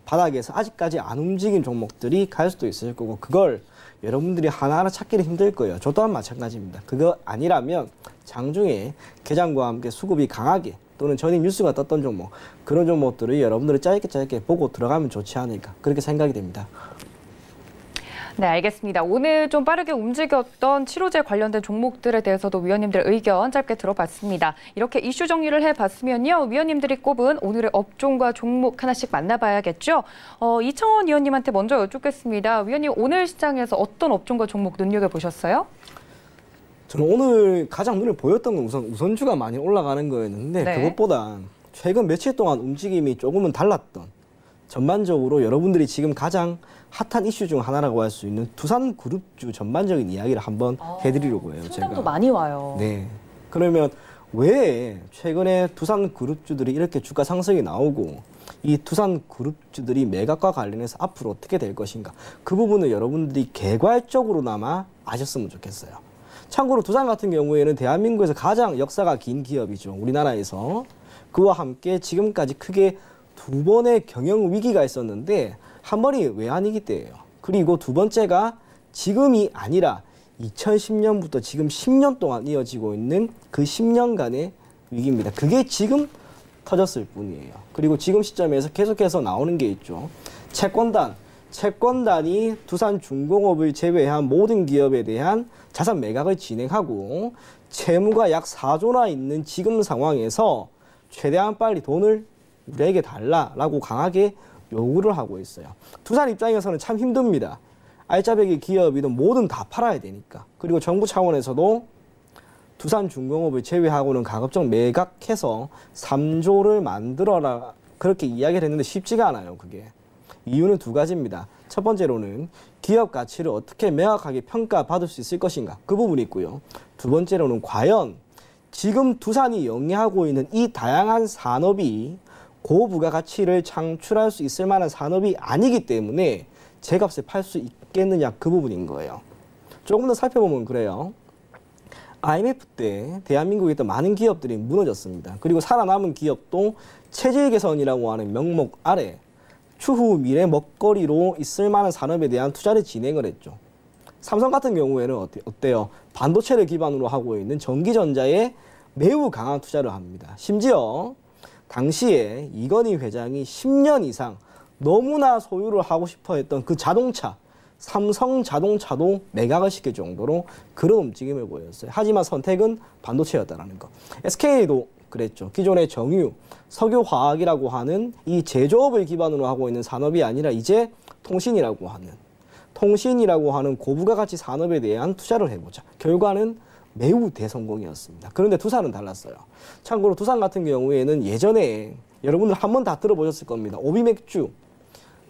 바닥에서 아직까지 안 움직인 종목들이 갈 수도 있을 거고, 그걸 여러분들이 하나하나 찾기는 힘들 거예요. 저 또한 마찬가지입니다. 그거 아니라면 장중에 개장과 함께 수급이 강하게 또는 전일 뉴스가 떴던 종목, 그런 종목들을 여러분들이 짧게 보고 들어가면 좋지 않을까, 그렇게 생각이 됩니다. 네, 알겠습니다. 오늘 좀 빠르게 움직였던 치료제 관련된 종목들에 대해서도 위원님들 의견 짧게 들어봤습니다. 이렇게 이슈 정리를 해봤으면요, 위원님들이 꼽은 오늘의 업종과 종목 하나씩 만나봐야겠죠. 이청원 위원님한테 먼저 여쭙겠습니다. 위원님, 오늘 시장에서 어떤 업종과 종목 눈여겨보셨어요? 저는 오늘 가장 눈에 보였던 건 우선 우선주가 많이 올라가는 거였는데, 네. 그것보다 최근 며칠 동안 움직임이 조금은 달랐던, 전반적으로 여러분들이 지금 가장 핫한 이슈 중 하나라고 할 수 있는 두산그룹주 전반적인 이야기를 한번 해드리려고 해요. 상담도 많이 와요. 네. 그러면 왜 최근에 두산그룹주들이 이렇게 주가 상승이 나오고, 이 두산그룹주들이 매각과 관련해서 앞으로 어떻게 될 것인가, 그 부분을 여러분들이 개괄적으로나마 아셨으면 좋겠어요. 참고로 두산 같은 경우에는 대한민국에서 가장 역사가 긴 기업이죠. 우리나라에서. 그와 함께 지금까지 크게 두 번의 경영 위기가 있었는데 한 번이 외환위기 때예요. 그리고 두 번째가 지금이 아니라 2010년부터 지금 10년 동안 이어지고 있는 그 10년간의 위기입니다. 그게 지금 터졌을 뿐이에요. 그리고 지금 시점에서 계속해서 나오는 게 있죠. 채권단이 두산중공업을 제외한 모든 기업에 대한 자산 매각을 진행하고, 채무가 약 4조나 있는 지금 상황에서 최대한 빨리 돈을 우리에게 달라라고 강하게 요구를 하고 있어요. 두산 입장에서는 참 힘듭니다. 알짜배기 기업이든 뭐든 다 팔아야 되니까. 그리고 정부 차원에서도 두산중공업을 제외하고는 가급적 매각해서 3조를 만들어라, 그렇게 이야기를 했는데 쉽지가 않아요. 그게. 이유는 두 가지입니다. 첫 번째로는 기업 가치를 어떻게 명확하게 평가받을 수 있을 것인가, 그 부분이 있고요. 두 번째로는 과연 지금 두산이 영위하고 있는 이 다양한 산업이 고부가가치를 창출할 수 있을 만한 산업이 아니기 때문에 제값에 팔 수 있겠느냐, 그 부분인 거예요. 조금 더 살펴보면 그래요. IMF 때 대한민국에 있던 많은 기업들이 무너졌습니다. 그리고 살아남은 기업도 체질 개선이라고 하는 명목 아래 추후 미래 먹거리로 있을 만한 산업에 대한 투자를 진행을 했죠. 삼성 같은 경우에는 어때요? 반도체를 기반으로 하고 있는 전기전자에 매우 강한 투자를 합니다. 심지어 당시에 이건희 회장이 10년 이상 너무나 소유를 하고 싶어 했던 그 자동차, 삼성 자동차도 매각을 시킬 정도로 그런 움직임을 보였어요. 하지만 선택은 반도체였다는 거. SK도 그랬죠. 기존의 정유, 석유화학이라고 하는 이 제조업을 기반으로 하고 있는 산업이 아니라 이제 통신이라고 하는 고부가가치 산업에 대한 투자를 해보자. 결과는 매우 대성공이었습니다. 그런데 두산은 달랐어요. 참고로 두산 같은 경우에는 예전에 여러분들 한 번 다 들어보셨을 겁니다. 오비맥주,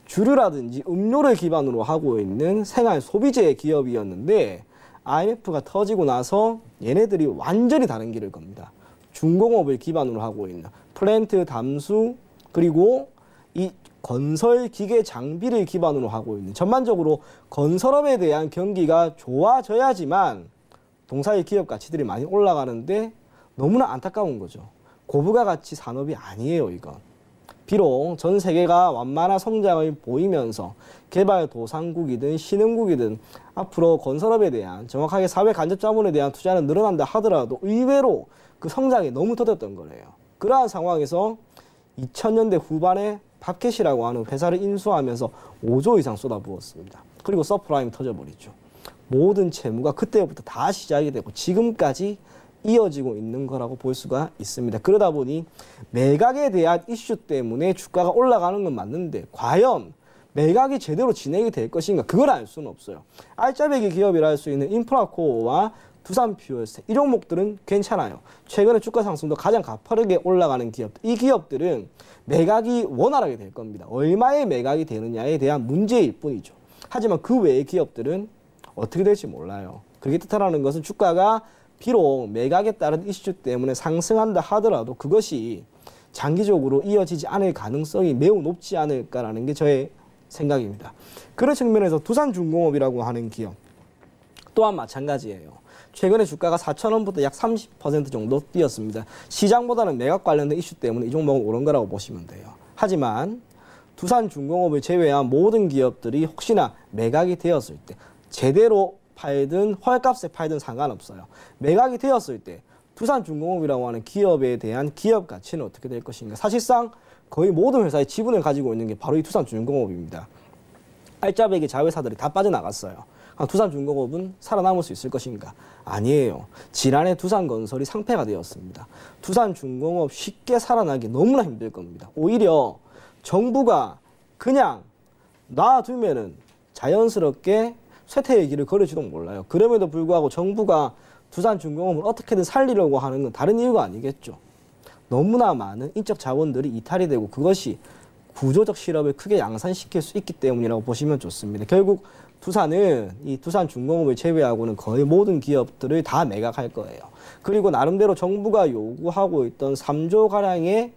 주류라든지 음료를 기반으로 하고 있는 생활 소비재 기업이었는데 IMF가 터지고 나서 얘네들이 완전히 다른 길을 겁니다. 중공업을 기반으로 하고 있는 플랜트, 담수, 그리고 이 건설 기계 장비를 기반으로 하고 있는, 전반적으로 건설업에 대한 경기가 좋아져야지만 동사의 기업 가치들이 많이 올라가는데 너무나 안타까운 거죠. 고부가가치 산업이 아니에요, 이건. 비록 전 세계가 완만한 성장을 보이면서 개발도상국이든 신흥국이든 앞으로 건설업에 대한, 정확하게 사회 간접 자본에 대한 투자는 늘어난다 하더라도 의외로 그 성장이 너무 더뎠던 거예요. 그러한 상황에서 2000년대 후반에 팝켓이라고 하는 회사를 인수하면서 5조 이상 쏟아부었습니다. 그리고 서프라임이 터져버리죠. 모든 채무가 그때부터 다 시작이 되고 지금까지 이어지고 있는 거라고 볼 수가 있습니다. 그러다 보니 매각에 대한 이슈 때문에 주가가 올라가는 건 맞는데 과연 매각이 제대로 진행이 될 것인가 그걸 알 수는 없어요. 알짜배기 기업이라 할 수 있는 인프라코어와 두산퓨얼스 이 종목들은 괜찮아요. 최근에 주가 상승도 가장 가파르게 올라가는 기업, 이 기업들은 매각이 원활하게 될 겁니다. 얼마에 매각이 되느냐에 대한 문제일 뿐이죠. 하지만 그 외의 기업들은 어떻게 될지 몰라요. 그게 뜻하는 것은 주가가 비록 매각에 따른 이슈 때문에 상승한다 하더라도 그것이 장기적으로 이어지지 않을 가능성이 매우 높지 않을까라는 게 저의 생각입니다. 그런 측면에서 두산중공업이라고 하는 기업 또한 마찬가지예요. 최근에 주가가 4,000원부터 약 30% 정도 뛰었습니다. 시장보다는 매각 관련된 이슈 때문에 이 종목은 오른 거라고 보시면 돼요. 하지만 두산중공업을 제외한 모든 기업들이 혹시나 매각이 되었을 때 제대로 팔든 헐값에 팔든 상관없어요. 매각이 되었을 때 두산중공업이라고 하는 기업에 대한 기업 가치는 어떻게 될 것인가. 사실상 거의 모든 회사의 지분을 가지고 있는 게 바로 이 두산중공업입니다. 알짜배기 자회사들이 다 빠져나갔어요. 두산중공업은 살아남을 수 있을 것인가? 아니에요. 지난해 두산건설이 상폐가 되었습니다. 두산중공업 쉽게 살아나기 너무나 힘들 겁니다. 오히려 정부가 그냥 놔두면은 자연스럽게 쇠퇴의 길을 걸을지도 몰라요. 그럼에도 불구하고 정부가 두산중공업을 어떻게든 살리려고 하는 건 다른 이유가 아니겠죠. 너무나 많은 인적 자원들이 이탈이 되고 그것이 구조적 실업을 크게 양산시킬 수 있기 때문이라고 보시면 좋습니다. 결국 두산은 이 두산중공업을 제외하고는 거의 모든 기업들을 다 매각할 거예요. 그리고 나름대로 정부가 요구하고 있던 3조가량의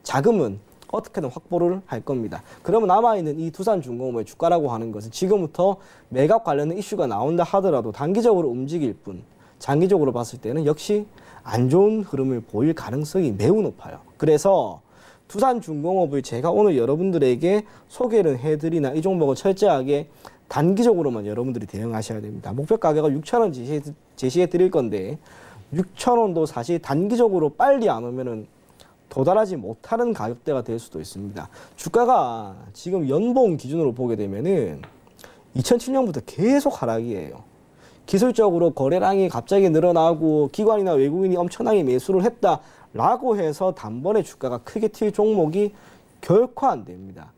자금은 어떻게든 확보를 할 겁니다. 그러면 남아있는 이 두산중공업의 주가라고 하는 것은 지금부터 매각 관련된 이슈가 나온다 하더라도 단기적으로 움직일 뿐 장기적으로 봤을 때는 역시 안 좋은 흐름을 보일 가능성이 매우 높아요. 그래서 두산중공업을 제가 오늘 여러분들에게 소개를 해드리나 이 종목을 철저하게 단기적으로만 여러분들이 대응하셔야 됩니다. 목표 가격을 6,000원 제시해 드릴 건데 6,000원도 사실 단기적으로 빨리 안 오면은 도달하지 못하는 가격대가 될 수도 있습니다. 주가가 지금 연봉 기준으로 보게 되면은 2007년부터 계속 하락이에요. 기술적으로 거래량이 갑자기 늘어나고 기관이나 외국인이 엄청나게 매수를 했다라고 해서 단번에 주가가 크게 튈 종목이 결코 안 됩니다.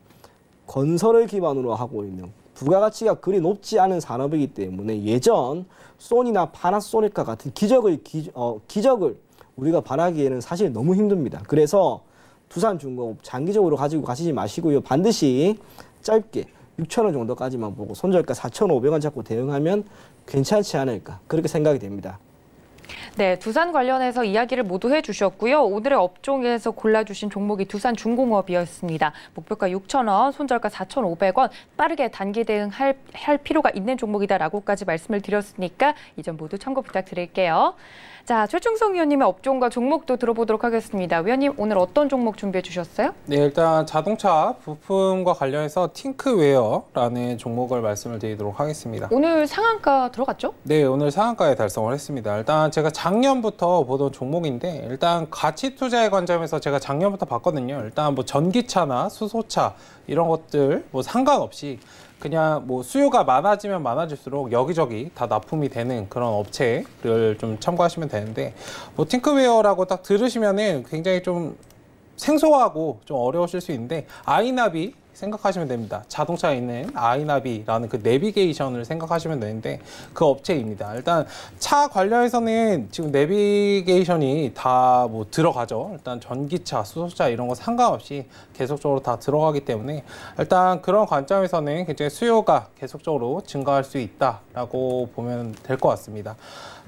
건설을 기반으로 하고 있는 부가가치가 그리 높지 않은 산업이기 때문에 예전 소니나 파나소닉과 같은 기적을 우리가 바라기에는 사실 너무 힘듭니다. 그래서 두산중공업 장기적으로 가지고 가시지 마시고요. 반드시 짧게 6,000원 정도까지만 보고 손절가 4,500원 잡고 대응하면 괜찮지 않을까 그렇게 생각이 됩니다. 네, 두산 관련해서 이야기를 모두 해주셨고요. 오늘의 업종에서 골라주신 종목이 두산중공업이었습니다. 목표가 6,000원, 손절가 4,500원, 빠르게 단기 대응할 필요가 있는 종목이다라고까지 말씀을 드렸으니까 이 점 모두 참고 부탁드릴게요. 자, 최충성 위원님의 업종과 종목도 들어보도록 하겠습니다. 위원님, 오늘 어떤 종목 준비해 주셨어요? 네, 일단 자동차 부품과 관련해서 팅크웨어라는 종목을 말씀을 드리도록 하겠습니다. 오늘 상한가 들어갔죠? 네, 오늘 상한가에 달성을 했습니다. 일단 제가 작년부터 보던 종목인데 일단 가치 투자의 관점에서 제가 작년부터 봤거든요. 일단 뭐 전기차나 수소차 이런 것들 뭐 상관없이 그냥 뭐 수요가 많아지면 많아질수록 여기저기 다 납품이 되는 그런 업체를 좀 참고하시면 되는데 뭐 팅크웨어라고 딱 들으시면은 굉장히 좀 생소하고 좀 어려우실 수 있는데 아이나비 생각하시면 됩니다. 자동차에 있는 아이나비라는 그 내비게이션을 생각하시면 되는데 그 업체입니다. 일단 차 관련해서는 지금 내비게이션이 다 뭐 들어가죠. 일단 전기차, 수소차 이런 거 상관없이 계속적으로 다 들어가기 때문에 일단 그런 관점에서는 굉장히 수요가 계속적으로 증가할 수 있다라고 보면 될 것 같습니다.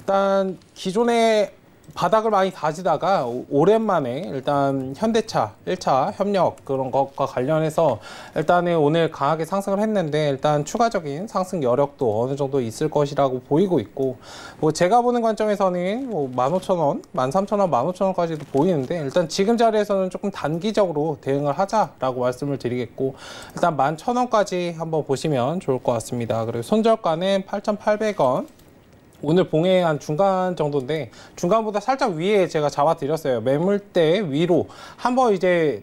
일단 기존에 바닥을 많이 다지다가 오랜만에 일단 현대차 1차 협력 그런 것과 관련해서 일단은 오늘 강하게 상승을 했는데 일단 추가적인 상승 여력도 어느 정도 있을 것이라고 보이고 있고 뭐 제가 보는 관점에서는 뭐 15,000원, 13,000원, 15,000원까지도 보이는데 일단 지금 자리에서는 조금 단기적으로 대응을 하자라고 말씀을 드리겠고 일단 11,000원까지 한번 보시면 좋을 것 같습니다. 그리고 손절가는 8,800원. 오늘 봉의 한 중간 정도인데 중간보다 살짝 위에 제가 잡아드렸어요. 매물대 위로 한번 이제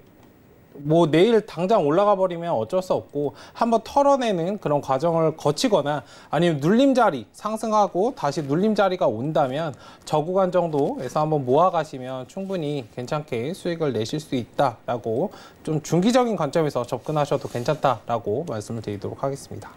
뭐 내일 당장 올라가 버리면 어쩔 수 없고 한번 털어내는 그런 과정을 거치거나 아니면 눌림자리 상승하고 다시 눌림자리가 온다면 저구간 정도에서 한번 모아가시면 충분히 괜찮게 수익을 내실 수 있다라고 좀 중기적인 관점에서 접근하셔도 괜찮다라고 말씀을 드리도록 하겠습니다.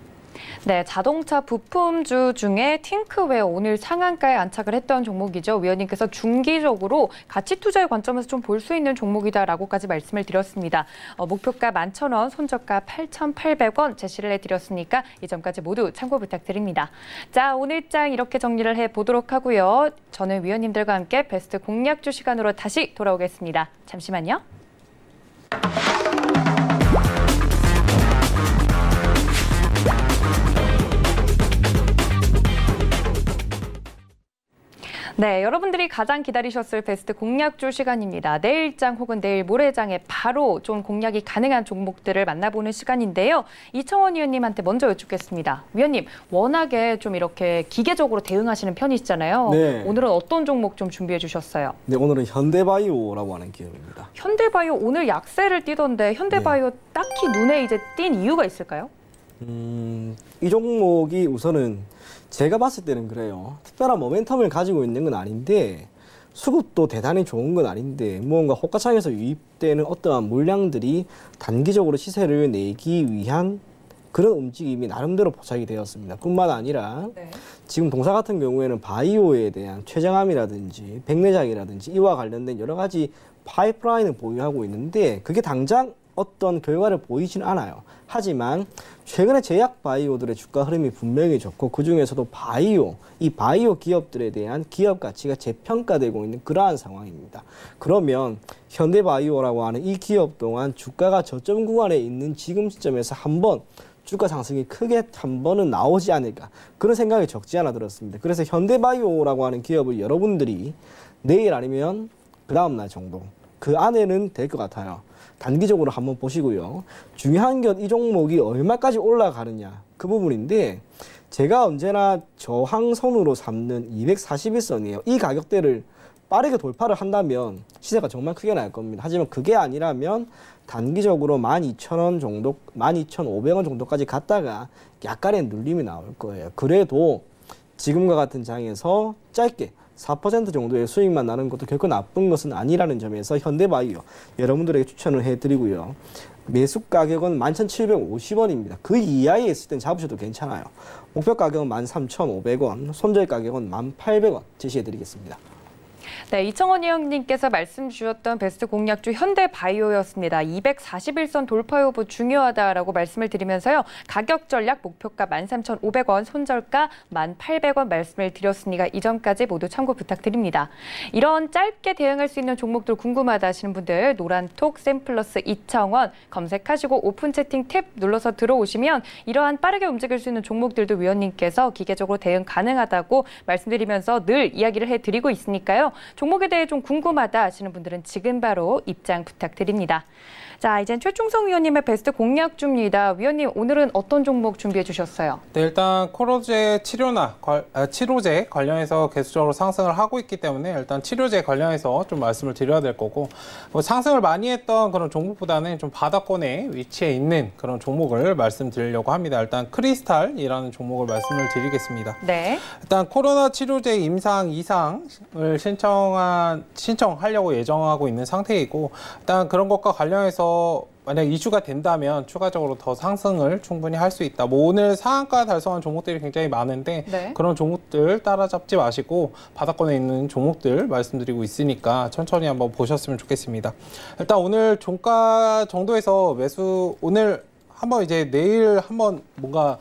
네, 자동차 부품주 중에 팅크웨어 오늘 상한가에 안착을 했던 종목이죠. 위원님께서 중기적으로 가치 투자의 관점에서 좀 볼 수 있는 종목이다라고까지 말씀을 드렸습니다. 목표가 11,000원, 손저가 8,800원 제시를 해드렸으니까 이 점까지 모두 참고 부탁드립니다. 자, 오늘 장 이렇게 정리를 해보도록 하고요. 저는 위원님들과 함께 베스트 공략주 시간으로 다시 돌아오겠습니다. 잠시만요. 네, 여러분들이 가장 기다리셨을 베스트 공략주 시간입니다. 내일장 혹은 내일 모레장에 바로 좀 공략이 가능한 종목들을 만나보는 시간인데요. 이청원 위원님한테 먼저 여쭙겠습니다. 위원님, 워낙에 좀 이렇게 기계적으로 대응하시는 편이시잖아요. 네. 오늘은 어떤 종목 좀 준비해 주셨어요? 네, 오늘은 현대바이오라고 하는 기업입니다. 현대바이오 오늘 약세를 띄던데 현대바이오 딱히 눈에 이제 띈 이유가 있을까요? 이 종목이 우선은 제가 봤을 때는 그래요. 특별한 모멘텀을 가지고 있는 건 아닌데 수급도 대단히 좋은 건 아닌데 무언가 호가창에서 유입되는 어떠한 물량들이 단기적으로 시세를 내기 위한 그런 움직임이 나름대로 포착이 되었습니다. 뿐만 아니라 지금 동사 같은 경우에는 바이오에 대한 췌장암이라든지 백내장이라든지 이와 관련된 여러 가지 파이프라인을 보유하고 있는데 그게 당장 어떤 결과를 보이지는 않아요. 하지만 최근에 제약 바이오들의 주가 흐름이 분명히 좋고 그중에서도 이 바이오 기업들에 대한 기업 가치가 재평가되고 있는 그러한 상황입니다. 그러면 현대바이오라고 하는 이 기업 동안 주가가 저점 구간에 있는 지금 시점에서 한번 주가 상승이 크게 한 번은 나오지 않을까 그런 생각이 적지 않아 들었습니다. 그래서 현대바이오라고 하는 기업을 여러분들이 내일 아니면 그 다음날 정도 그 안에는 될 것 같아요. 단기적으로 한번 보시고요. 중요한 건 이 종목이 얼마까지 올라가느냐 그 부분인데 제가 언제나 저항선으로 삼는 241선이에요. 이 가격대를 빠르게 돌파를 한다면 시세가 정말 크게 날 겁니다. 하지만 그게 아니라면 단기적으로 12,000원 정도, 12,500원 정도까지 갔다가 약간의 눌림이 나올 거예요. 그래도 지금과 같은 장에서 짧게 4% 정도의 수익만 나는 것도 결코 나쁜 것은 아니라는 점에서 현대바이오 여러분들에게 추천을 해드리고요. 매수 가격은 11,750원입니다. 그 이하에 있을 땐 잡으셔도 괜찮아요. 목표 가격은 13,500원, 손절 가격은 1,800원 제시해드리겠습니다. 네, 이청원 위원님께서 말씀 주셨던 베스트 공략주 현대바이오였습니다. 241선 돌파 여부 중요하다라고 말씀을 드리면서요. 가격 전략 목표가 13,500원, 손절가 1,800원 말씀을 드렸으니까 이 점까지 모두 참고 부탁드립니다. 이런 짧게 대응할 수 있는 종목들 궁금하다 하시는 분들 노란톡 샘플러스 이청원 검색하시고 오픈 채팅 탭 눌러서 들어오시면 이러한 빠르게 움직일 수 있는 종목들도 위원님께서 기계적으로 대응 가능하다고 말씀드리면서 늘 이야기를 해드리고 있으니까요. 종목에 대해 좀 궁금하다 하시는 분들은 지금 바로 입장 부탁드립니다. 자, 이젠 최충성 위원님의 베스트 공략주입니다. 위원님, 오늘은 어떤 종목 준비해 주셨어요? 네, 일단 코로제 치료제 관련해서 계속적으로 상승을 하고 있기 때문에 일단 치료제 관련해서 좀 말씀을 드려야 될 거고 뭐 상승을 많이 했던 그런 종목보다는 좀 바닥권에 위치해 있는 그런 종목을 말씀드리려고 합니다. 일단 크리스탈이라는 종목을 말씀을 드리겠습니다. 네. 일단 코로나 치료제 임상 이상을 신청하려고 예정하고 있는 상태이고 일단 그런 것과 관련해서 만약 이슈가 된다면 추가적으로 더 상승을 충분히 할 수 있다. 뭐 오늘 상한가 달성한 종목들이 굉장히 많은데 그런 종목들 따라잡지 마시고 바닥권에 있는 종목들 말씀드리고 있으니까 천천히 한번 보셨으면 좋겠습니다. 일단 오늘 종가 정도에서 매수 오늘 한번 이제 내일 한번 뭔가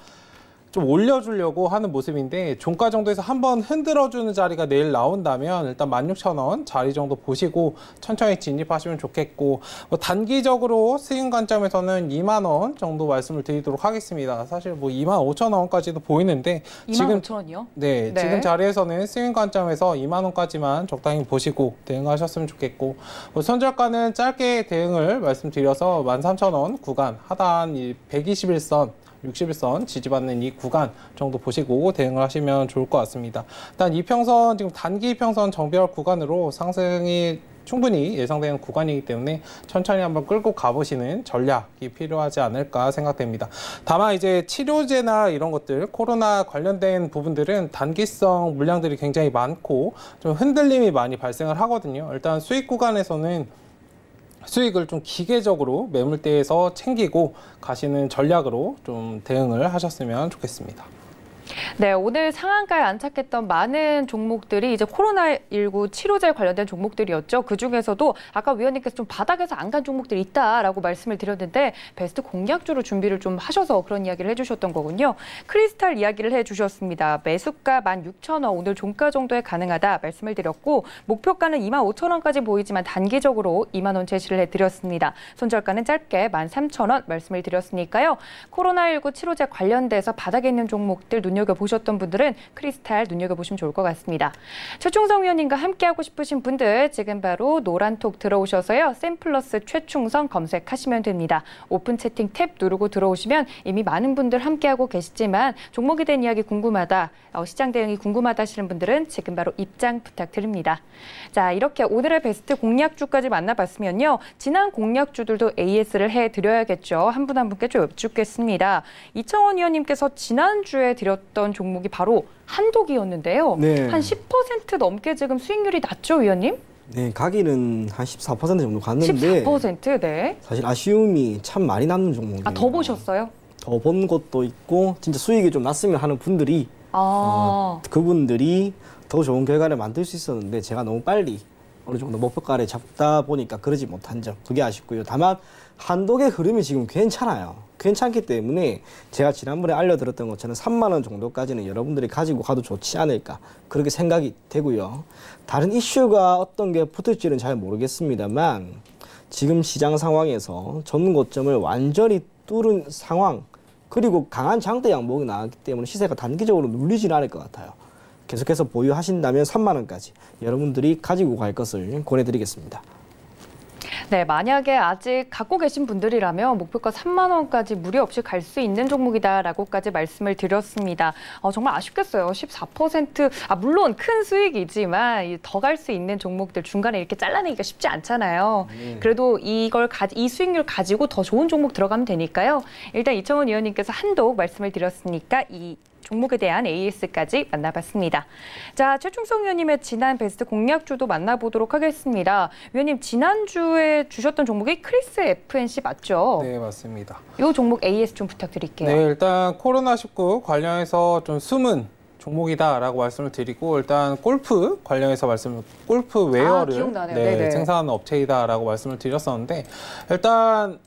좀 올려주려고 하는 모습인데 종가 정도에서 한번 흔들어주는 자리가 내일 나온다면 일단 16,000원 자리 정도 보시고 천천히 진입하시면 좋겠고 뭐 단기적으로 스윙 관점에서는 2만 원 정도 말씀을 드리도록 하겠습니다. 사실 뭐 25,000원까지도 보이는데 25,000원이요? 네, 지금 자리에서는 스윙 관점에서 2만 원까지만 적당히 보시고 대응하셨으면 좋겠고 뭐 손절가는 짧게 대응을 말씀드려서 13,000원 구간 하단 121선 60일선 지지받는 이 구간 정도 보시고 대응을 하시면 좋을 것 같습니다. 일단 이평선 지금 단기 이평선 정배열 구간으로 상승이 충분히 예상되는 구간이기 때문에 천천히 한번 끌고 가보시는 전략이 필요하지 않을까 생각됩니다. 다만 이제 치료제나 이런 것들, 코로나 관련된 부분들은 단기성 물량들이 굉장히 많고 좀 흔들림이 많이 발생을 하거든요. 일단 수익 구간에서는 수익을 좀 기계적으로 매물대에서 챙기고 가시는 전략으로 좀 대응을 하셨으면 좋겠습니다. 네, 오늘 상한가에 안착했던 많은 종목들이 이제 코로나19 치료제 관련된 종목들이었죠. 그중에서도 아까 위원님께서 좀 바닥에서 안 간 종목들이 있다라고 말씀을 드렸는데 베스트 공략주로 준비를 좀 하셔서 그런 이야기를 해주셨던 거군요. 크리스탈 이야기를 해주셨습니다. 매수가 16,000원, 오늘 종가 정도에 가능하다 말씀을 드렸고 목표가는 25,000원까지 보이지만 단기적으로 2만 원 제시를 해드렸습니다. 손절가는 짧게 13,000원 말씀을 드렸으니까요. 코로나19 치료제 관련돼서 바닥에 있는 종목들 눈여겨보셨던 분들은 크리스탈 눈여겨보시면 좋을 것 같습니다. 최충성 위원님과 함께하고 싶으신 분들 지금 바로 노란톡 들어오셔서요. 샘플러스 최충성 검색하시면 됩니다. 오픈 채팅 탭 누르고 들어오시면 이미 많은 분들 함께하고 계시지만 종목에 대한 이야기 궁금하다, 시장 대응이 궁금하다 하시는 분들은 지금 바로 입장 부탁드립니다. 자, 이렇게 오늘의 베스트 공략주까지 만나봤으면요. 지난 공략주들도 AS를 해드려야겠죠. 한 분 한 분께 좀 여쭙겠습니다. 이청원 위원님께서 지난주에 드렸던 종목이 바로 한독이었는데요. 네. 한 10% 넘게 지금 수익률이 낮죠, 위원님? 네, 가기는 한 14% 정도 갔는데 14%? 네. 사실 아쉬움이 참 많이 남는 종목이에요. 더 보셨어요? 더 본 것도 있고 진짜 수익이 좀 났으면 하는 분들이 그분들이 더 좋은 결과를 만들 수 있었는데 제가 너무 빨리 어느 정도 목표가를 잡다 보니까 그러지 못한 점, 그게 아쉽고요. 다만 한독의 흐름이 지금 괜찮아요. 괜찮기 때문에 제가 지난번에 알려드렸던 것처럼 3만 원 정도까지는 여러분들이 가지고 가도 좋지 않을까 그렇게 생각이 되고요. 다른 이슈가 어떤 게 붙을지는 잘 모르겠습니다만 지금 시장 상황에서 전 고점을 완전히 뚫은 상황, 그리고 강한 장대 양봉이 나왔기 때문에 시세가 단기적으로 눌리지는 않을 것 같아요. 계속해서 보유하신다면 3만 원까지 여러분들이 가지고 갈 것을 권해드리겠습니다. 네, 만약에 아직 갖고 계신 분들이라면 목표가 3만 원까지 무리 없이 갈 수 있는 종목이다라고까지 말씀을 드렸습니다. 정말 아쉽겠어요. 14%, 물론 큰 수익이지만 더 갈 수 있는 종목들 중간에 이렇게 잘라내기가 쉽지 않잖아요. 그래도 이 수익률 가지고 더 좋은 종목 들어가면 되니까요. 일단 이청원 위원님께서 한독 말씀을 드렸으니까 이 종목에 대한 AS까지 만나봤습니다. 자, 최충성 위원님의 지난 베스트 공략주도 만나보도록 하겠습니다. 위원님, 지난주에 주셨던 종목이 크리스 FNC 맞죠? 네, 맞습니다. 이 종목 AS 좀 부탁드릴게요. 네, 일단 코로나19 관련해서 좀 숨은 종목이다라고 말씀을 드리고 일단 골프 관련해서 골프 웨어를 생산하는 업체이다라고 말씀을 드렸었는데 일단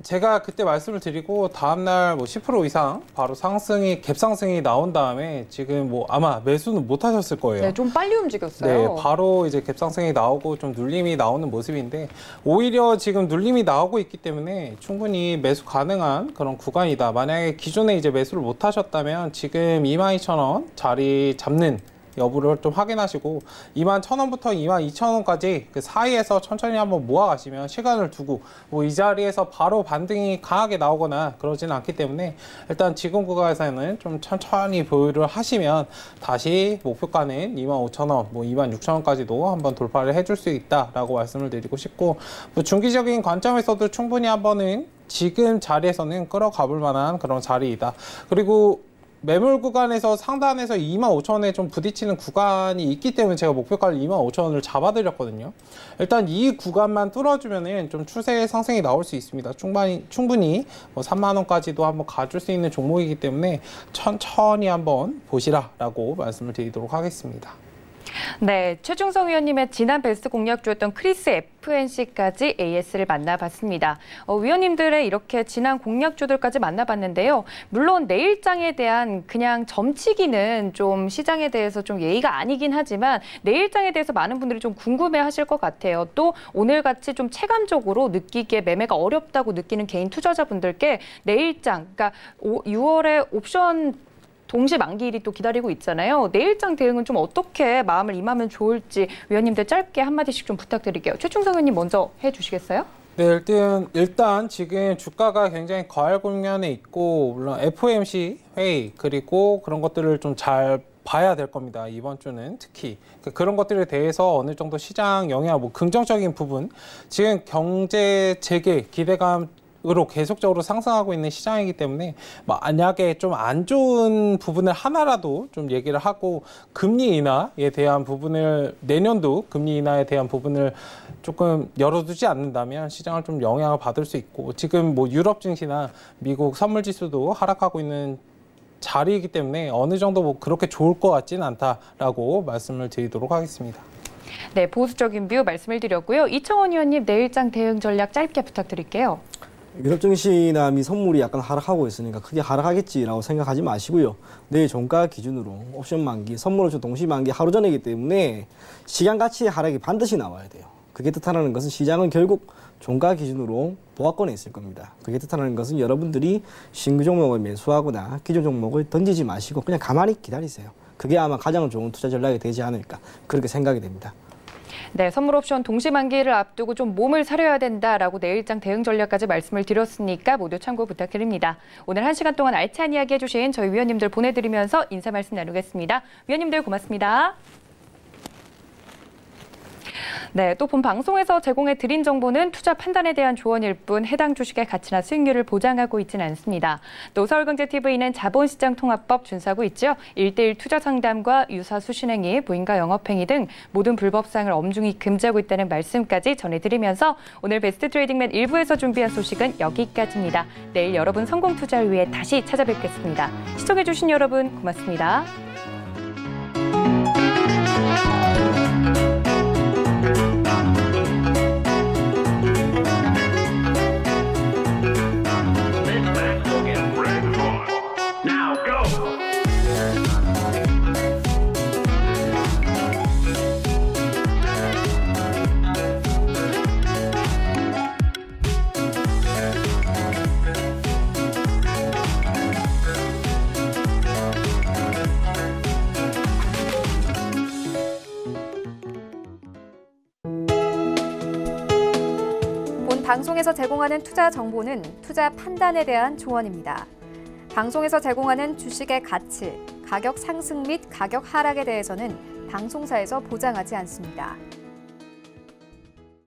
제가 그때 말씀을 드리고 다음날 10% 이상 바로 갭상승이 나온 다음에 지금 아마 매수는 못 하셨을 거예요. 네, 좀 빨리 움직였어요. 네, 바로 이제 갭상승이 나오고 좀 눌림이 나오는 모습인데 오히려 지금 눌림이 나오고 있기 때문에 충분히 매수 가능한 그런 구간이다. 만약에 기존에 이제 매수를 못 하셨다면 지금 22,000원 자리 잡는 여부를 좀 확인하시고 21,000원부터 22,000원까지 그 사이에서 천천히 한번 모아가시면 시간을 두고 이 자리에서 바로 반등이 강하게 나오거나 그러지는 않기 때문에 일단 지금 구간에서는 좀 천천히 보유를 하시면 다시 목표가는 25,000원, 26,000원까지도 한번 돌파를 해줄 수 있다라고 말씀을 드리고 싶고 중기적인 관점에서도 충분히 한번은 지금 자리에서는 끌어가 볼 만한 그런 자리이다. 그리고 매물 구간에서 상단에서 25,000원에 좀 부딪히는 구간이 있기 때문에 제가 목표가를 25,000원을 잡아드렸거든요. 일단 이 구간만 뚫어주면은 좀 추세 상승이 나올 수 있습니다. 충분히 3만 원까지도 한번 가줄 수 있는 종목이기 때문에 천천히 한번 보시라라고 말씀을 드리도록 하겠습니다. 네, 최충성 위원님의 지난 베스트 공략주였던 크리스 FNC까지 AS를 만나봤습니다. 위원님들의 이렇게 지난 공략주들까지 만나봤는데요. 물론 내일장에 대한 그냥 점치기는 좀 시장에 대해서 좀 예의가 아니긴 하지만 내일장에 대해서 많은 분들이 좀 궁금해하실 것 같아요. 또 오늘같이 좀 체감적으로 느끼기에 매매가 어렵다고 느끼는 개인 투자자분들께 내일장, 그러니까 6월에 옵션 동시 만기일이 또 기다리고 있잖아요. 내일장 대응은 좀 어떻게 마음을 임하면 좋을지 위원님들 짧게 한마디씩 좀 부탁드릴게요. 최충성 의원님 먼저 해주시겠어요? 네, 일단 지금 주가가 굉장히 과열 국면에 있고 물론 FOMC 회의 그리고 그런 것들을 좀 잘 봐야 될 겁니다. 이번 주는 특히 그런 것들에 대해서 어느 정도 시장 영향, 뭐 긍정적인 부분, 지금 경제 재개 기대감으로 계속적으로 상승하고 있는 시장이기 때문에 만약에 좀 안 좋은 부분을 하나라도 좀 얘기를 하고 금리 인하에 대한 부분을 내년도 금리 인하에 대한 부분을 조금 열어두지 않는다면 시장을 좀 영향을 받을 수 있고 지금 뭐 유럽 증시나 미국 선물 지수도 하락하고 있는 자리이기 때문에 어느 정도 뭐 그렇게 좋을 것 같지는 않다라고 말씀을 드리도록 하겠습니다. 네, 보수적인 뷰 말씀을 드렸고요. 이청원 의원님 내일장 대응 전략 짧게 부탁드릴게요. 유럽 증시나 미 선물이 약간 하락하고 있으니까 크게 하락하겠지라고 생각하지 마시고요. 내일 종가 기준으로 옵션 만기, 선물 옵션 동시 만기 하루 전이기 때문에 시간 가치의 하락이 반드시 나와야 돼요. 그게 뜻하는 것은 시장은 결국 종가 기준으로 보합권에 있을 겁니다. 그게 뜻하는 것은 여러분들이 신규 종목을 매수하거나 기존 종목을 던지지 마시고 그냥 가만히 기다리세요. 그게 아마 가장 좋은 투자 전략이 되지 않을까 그렇게 생각이 됩니다. 네, 선물 옵션 동시 만기를 앞두고 좀 몸을 사려야 된다라고 내일장 대응 전략까지 말씀을 드렸으니까 모두 참고 부탁드립니다. 오늘 1시간 동안 알찬 이야기 해주신 저희 위원님들 보내드리면서 인사 말씀 나누겠습니다. 위원님들 고맙습니다. 네, 또 본 방송에서 제공해 드린 정보는 투자 판단에 대한 조언일 뿐 해당 주식의 가치나 수익률을 보장하고 있지는 않습니다. 또 서울경제TV는 자본시장통합법 준수하고 있죠. 1:1 투자 상담과 유사 수신행위, 무인가 영업행위 등 모든 불법사항을 엄중히 금지하고 있다는 말씀까지 전해드리면서 오늘 베스트 트레이딩맨 1부에서 준비한 소식은 여기까지입니다. 내일 여러분 성공 투자를 위해 다시 찾아뵙겠습니다. 시청해주신 여러분 고맙습니다. 방송에서 제공하는 투자 정보는 투자 판단에 대한 조언입니다. 방송에서 제공하는 주식의 가치, 가격 상승 및 가격 하락에 대해서는 방송사에서 보장하지 않습니다.